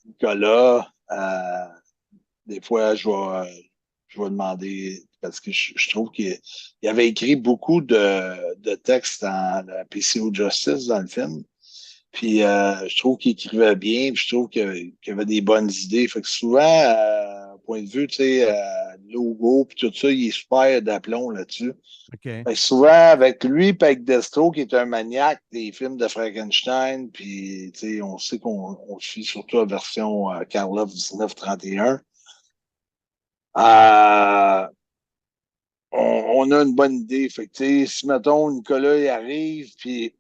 Nicolas. Des fois, je vais demander, parce que je trouve qu'il avait écrit beaucoup de textes dans la PCO Justice dans le film. Puis je trouve qu'il écrivait bien, puis je trouve qu'il avait des bonnes idées. Fait que souvent, au point de vue, tu sais, logo, puis tout ça, il est super d'aplomb là-dessus. OK. Fait que souvent, avec lui, puis avec Destro, qui est un maniaque des films de Frankenstein, puis tu sais, on sait qu'on suit surtout la version Karloff 1931. On a une bonne idée. Fait que, si, mettons, Nicolas il arrive, puis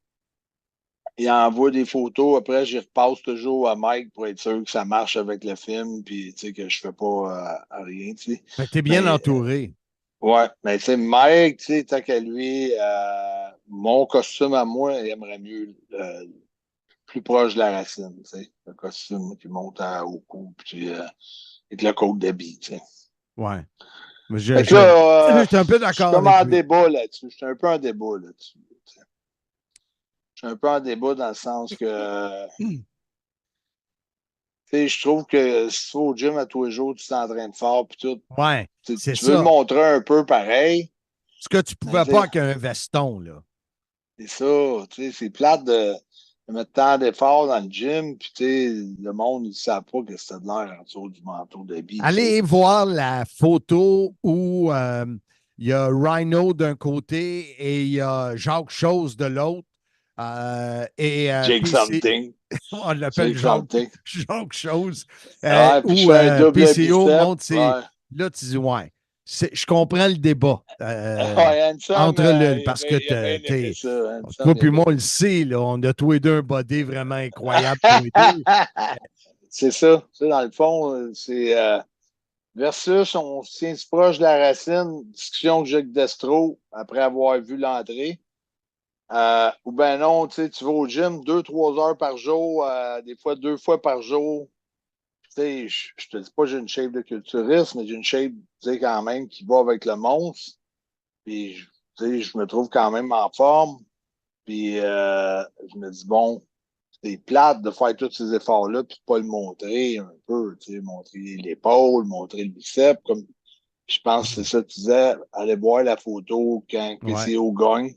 il envoie des photos, après, j'y repasse toujours à Mike pour être sûr que ça marche avec le film, puis que je fais pas rien. T'sais. Fait que tu es bien Mais, entouré. ouais, mais Mike, tant qu'à lui, mon costume à moi, il aimerait mieux plus proche de la racine. Le costume qui monte au cou, puis avec le code d'habit. Ouais. Mais Fait que là, je suis un peu je suis d'accord comme avec en lui. débat là-dessus. Je suis un peu en débat là-dessus. Je suis un peu en débat dans le sens que, je trouve que si tu vas au gym à tous les jours, tu t'entraînes fort, puis tout, Ouais, c'est tu veux le ça. montrer un peu pareil. Ce que tu Mais pouvais pas avec un veston, là. C'est ça, tu sais, c'est plate de mettre tant d'efforts dans le gym, puis tu sais, le monde, ils ne savent pas que c'était de l'air en dessous du manteau d'habit, tu sais. Allez voir la photo où il y a Rhino d'un côté et il y a Jacques Chose de l'autre. Jake Puis c'est, something, on l'appelle Jake something. Jacques Chose, Ouais, puis je où fais un double PCO bicep, monte ses. ouais. Là, tu dis, ouais, je comprends le débat Ouais, Hanson, entre le. Parce que il a bien aimé ça. toi Hanson, il a puis bien moi, on le aimé sait, là, on a tous les deux un body vraiment incroyable, tous les deux. ça. C'est ça. Tu sais, dans le fond, c'est versus on se tient proche de la racine, discussion que j'ai avec Destro après avoir vu l'entrée. Ou ben non, tu sais, tu vas au gym 2, 3 heures par jour, des fois 2 fois par jour. Tu sais, je te dis pas que j'ai une shape de culturiste, mais j'ai une shape, tu sais, quand même, qui va avec le monstre. Puis, tu sais, je me trouve quand même en forme. Puis, je me dis, bon, c'est plate de faire tous ces efforts-là, puis de pas le montrer un peu, tu sais, montrer l'épaule, montrer le biceps, comme je pense que c'est ça que tu disais, aller voir la photo quand Ouais, PCO gagne,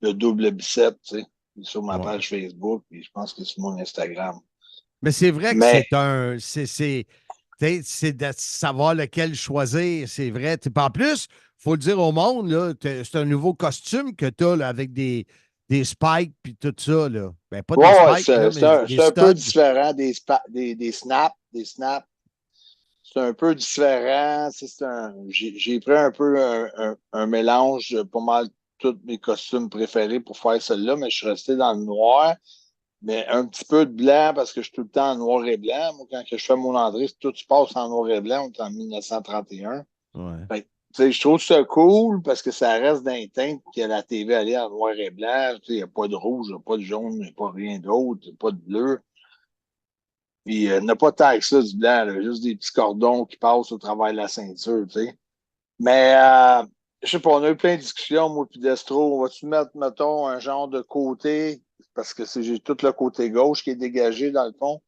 le double bicep, tu sais, sur ma ouais. page Facebook, puis je pense que c'est mon Instagram. Mais c'est vrai que Mais, c'est un. C'est de savoir lequel choisir, c'est vrai. Puis en plus, il faut le dire au monde, là, c'est un nouveau costume que tu as avec des spikes puis tout ça. Là. Ben, pas des ouais, ouais, spikes, là, mais des c'est un peu studs. différent des snaps, c'est un peu différent. J'ai pris un peu un mélange de pas mal tous mes costumes préférés pour faire celle-là, mais je suis resté dans le noir. Mais un petit peu de blanc parce que je suis tout le temps en noir et blanc. Moi, quand je fais mon entrée, tout se passe en noir et blanc. On est en 1931. Ouais. Fait que, tu sais, je trouve ça cool parce que ça reste d'un teint que la TV allait en noir et blanc. Il n'y a pas de rouge, il n'y a pas de jaune, il n'y a pas rien d'autre, il n'y a pas de bleu. Puis, il n'y a pas tant que ça du blanc, là, juste des petits cordons qui passent au travers de la ceinture, tu sais. Mais, je sais pas, on a eu plein de discussions, moi puis Destro. On va-tu mettre, mettons, un genre de côté, parce que j'ai tout le côté gauche qui est dégagé dans le fond.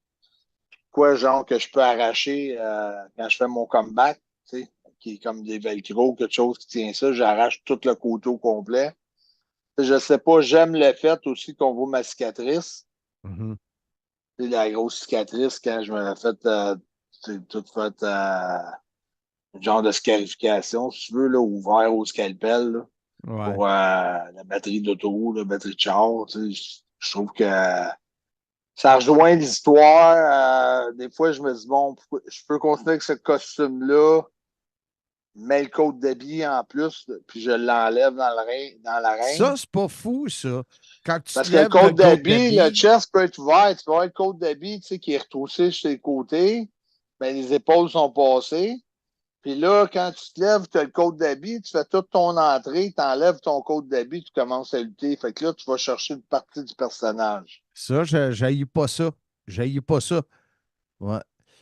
Quoi, genre, que je peux arracher quand je fais mon comeback, tu sais, qui est comme des velcro, quelque chose qui tient ça. J'arrache tout le côté au complet. Je sais pas, j'aime le fait aussi qu'on voit ma cicatrice. Mhm. Tu sais, la grosse cicatrice quand je me l'ai fait, tout fait, genre de scarification, si tu veux, là, ouvert au scalpel, là, Ouais. pour la batterie d'auto, la batterie de char. Tu sais, je trouve que ça rejoint l'histoire. Des fois, je me dis, bon, je peux continuer avec ce costume-là, mets le code d'habit en plus, puis je l'enlève dans Ça, l'arène. c'est pas fou, ça. Quand tu te Parce que le lèves le code côte d'habit, le d'habit, chest peut être ouvert. Tu peux avoir le code d'habit, tu sais, qui est retroussé sur les côtés. Ben, les épaules sont passées. Puis là, quand tu te lèves, tu as le code d'habit, tu fais toute ton entrée, tu enlèves ton code d'habit, tu commences à lutter. Fait que là, tu vas chercher une partie du personnage. ça, je j'haïs pas ça. J'haïs pas ça. Ouais.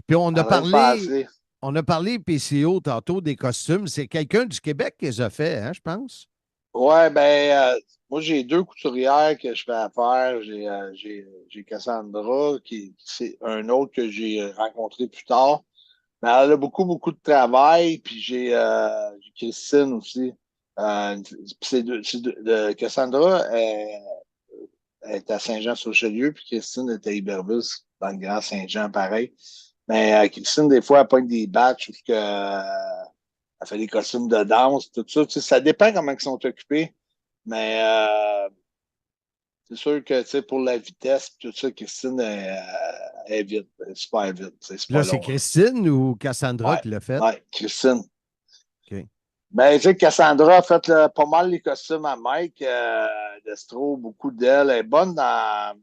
Puis Arrête de penser. on a parlé PCO tantôt des costumes. C'est quelqu'un du Québec qui les a fait, hein, je pense. Ouais, ben, moi, j'ai 2 couturières que je fais affaire. J'ai Cassandra, c'est un autre que j'ai rencontré plus tard. Mais elle a beaucoup, beaucoup de travail. Puis j'ai Christine aussi. Puis Cassandra elle est à Saint-Jean-sur-Richelieu, puis Christine est à Iberville, dans le Grand Saint-Jean, pareil. Mais Christine, des fois, elle pogne des batchs, parce que, elle fait des costumes de danse, tout ça. Tu sais, ça dépend comment ils sont occupés. Mais c'est sûr que, tu sais, pour la vitesse, tout ça, Christine est vite, elle est super vite. C'est Puis là, pas c'est long, là. Christine ou Cassandra Ouais, qui l'a fait. ouais, Christine. OK. Ben, tu sais, Cassandra a fait pas mal les costumes à Mike, Destro, beaucoup d'elle. Elle est bonne dans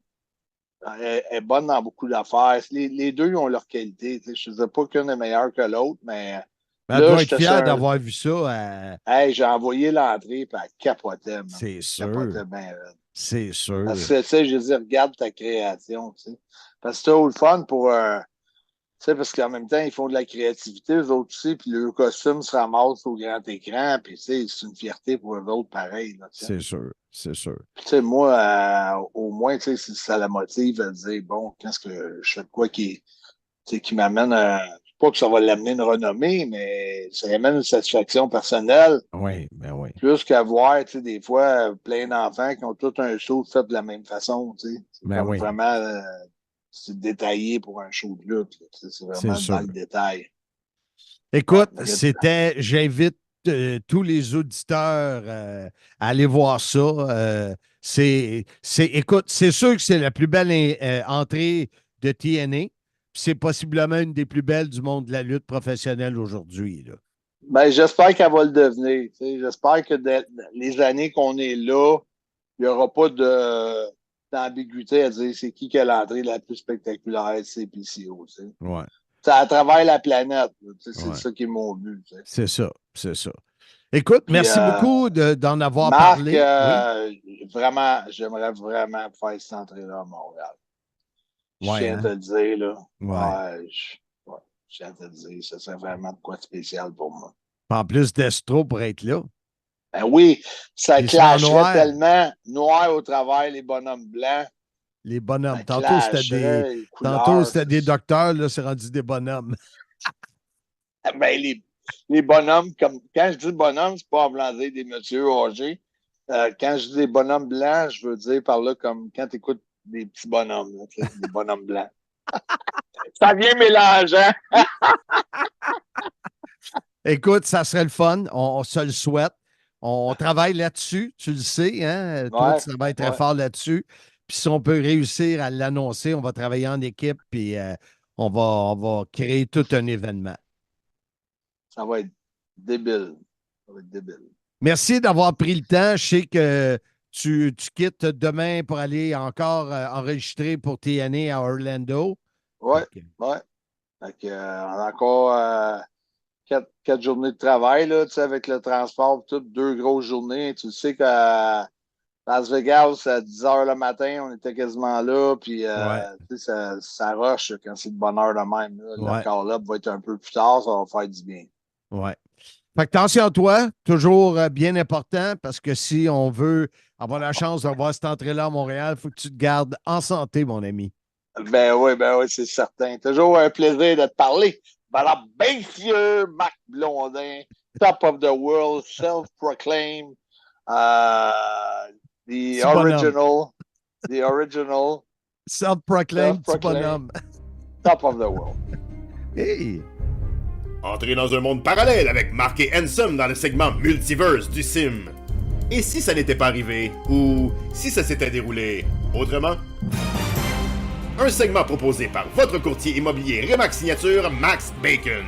beaucoup d'affaires. Les deux ils ont leur qualité. Tu sais, je ne disais pas qu'une est meilleure que l'autre, mais Ben, elle là, doit être j'étais sur fière un. d'avoir vu ça. Hey, j'ai envoyé l'entrée, puis elle capotait, man. C'est Elle sûr. capotait bien. C'est Parce sûr. que, tu sais, je dis, regarde ta création, tu sais. Parce que c'est le fun pour tu sais, parce qu'en même temps, ils font de la créativité, eux autres aussi, puis le costume se ramasse au grand écran, puis tu sais, c'est une fierté pour eux autres, pareil, là, tu sais. C'est sûr. C'est sûr. Puis, tu sais, moi, au moins, tu sais, si ça la motive à dire, bon, qu'est-ce que je fais de quoi qui m'amène pas que ça va l'amener une renommée, mais ça amène une satisfaction personnelle. Oui, ben oui. Plus qu'à voir, tu sais, des fois, plein d'enfants qui ont tout un show fait de la même façon, tu sais. C'est Ben comme oui. vraiment c'est détaillé pour un show de lutte. Là, tu sais, c'est vraiment C'est sûr. dans le détail. Écoute, Ouais, j'invite tous les auditeurs à aller voir ça. Écoute, c'est sûr que c'est la plus belle entrée de TNA. C'est possiblement une des plus belles du monde de la lutte professionnelle aujourd'hui, là. ben, j'espère qu'elle va le devenir. Tu sais. J'espère que les années qu'on est là, il n'y aura pas d'ambiguïté à dire c'est qui a l'entrée la plus spectaculaire, c'est PCO. Tu sais. Ouais, C'est à travers la planète. Là, tu sais, c'est ouais. ça qui est mon but. Tu sais. C'est ça, c'est ça. Écoute, Puis, merci beaucoup d'en avoir Marc, parlé. Oui. vraiment, j'aimerais vraiment faire cette entrée-là à Montréal. Je Ouais, tiens à hein? te le dire, là. Ouais. Je tiens à te le dire. Ça serait vraiment de quoi de spécial pour moi. En plus d'Estro pour être là. Ben oui, ça Il sera en clasherait noir. tellement noir au travers les bonhommes blancs. Les bonhommes. Ça Tantôt, c'était clasherait les Tantôt, c'était couleurs. des docteurs, là, c'est rendu des bonhommes. Ben, les bonhommes, comme quand je dis bonhomme, c'est pas en voulant dire des messieurs âgés. Quand je dis des bonhommes blancs, je veux dire par là comme quand tu écoutes des petits bonhommes, là, des bonhommes blancs. Ça vient mélangeant. Écoute, ça serait le fun. On se le souhaite. On travaille là-dessus, tu le sais, hein? Toi, Ouais, tu travailles très ouais. fort là-dessus. Puis si on peut réussir à l'annoncer, on va travailler en équipe, puis on va créer tout un événement. Ça va être débile. Ça va être débile. Merci d'avoir pris le temps. Je sais que tu quittes demain pour aller encore enregistrer pour TNA à Orlando. Ouais, Ok. ouais. Fait que, on a encore 4 journées de travail, là, tu sais, avec le transport, tout, 2 grosses journées. Tu sais qu'à Las Vegas, à 10 h le matin, on était quasiment là, puis Ouais, tu sais, ça rush quand c'est de bonne heure de même. Là. ouais, Le call-up va être un peu plus tard, ça va faire du bien. ouais. Fait que attention à toi, toujours bien important, parce que si on veut avoir la chance d'avoir cette entrée-là à Montréal, il faut que tu te gardes en santé, mon ami. Ben oui, c'est certain. Toujours un plaisir de te parler. Madame Messieurs, Marc Blondin, top of the world, self-proclaimed, the original, Self-proclaimed petit bonhomme. top of the world. Hey! Entrez dans un monde parallèle avec Mark et Handsome dans le segment Multiverse du Sim. Et si ça n'était pas arrivé, ou si ça s'était déroulé autrement? Un segment proposé par votre courtier immobilier Remax Signature, Max Bacon.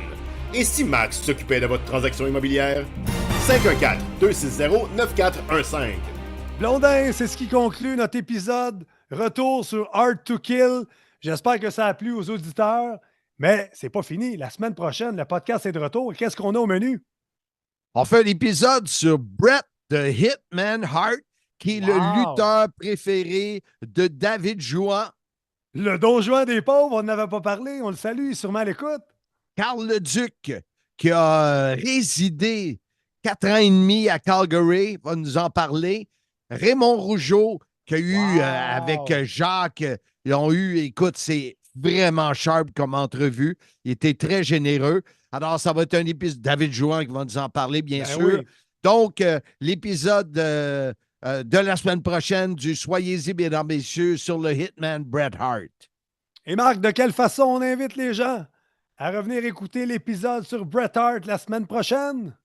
Et si Max s'occupait de votre transaction immobilière? 514-260-9415. Blondin, c'est ce qui conclut notre épisode. Retour sur Hard to Kill. J'espère que ça a plu aux auditeurs. Mais c'est pas fini. La semaine prochaine, le podcast est de retour. Qu'est-ce qu'on a au menu? On fait un épisode sur Bret the Hitman Hart, qui est le lutteur préféré de David Jouan. Le Don Juan des pauvres, on n'avait pas parlé. On le salue, il est sûrement à l'écoute. Carl Leduc, qui a résidé 4 ans et demi à Calgary, va nous en parler. Raymond Rougeau, qui a eu avec Jacques, ils ont eu, écoute, c'est vraiment sharp comme entrevue. Il était très généreux. Alors, ça va être un épisode. David Jouan qui va nous en parler, bien sûr. Oui. Donc, l'épisode de la semaine prochaine du Soyez-y, mesdames, messieurs, sur le Hitman Bret Hart. Et Marc, de quelle façon on invite les gens à revenir écouter l'épisode sur Bret Hart la semaine prochaine?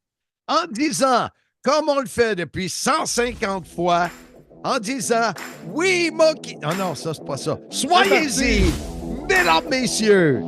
En disant, comme on le fait depuis 150 fois, en disant « Oui, Monkey... » Oh non, ça, c'est pas ça. « Soyez-y, mesdames, messieurs! »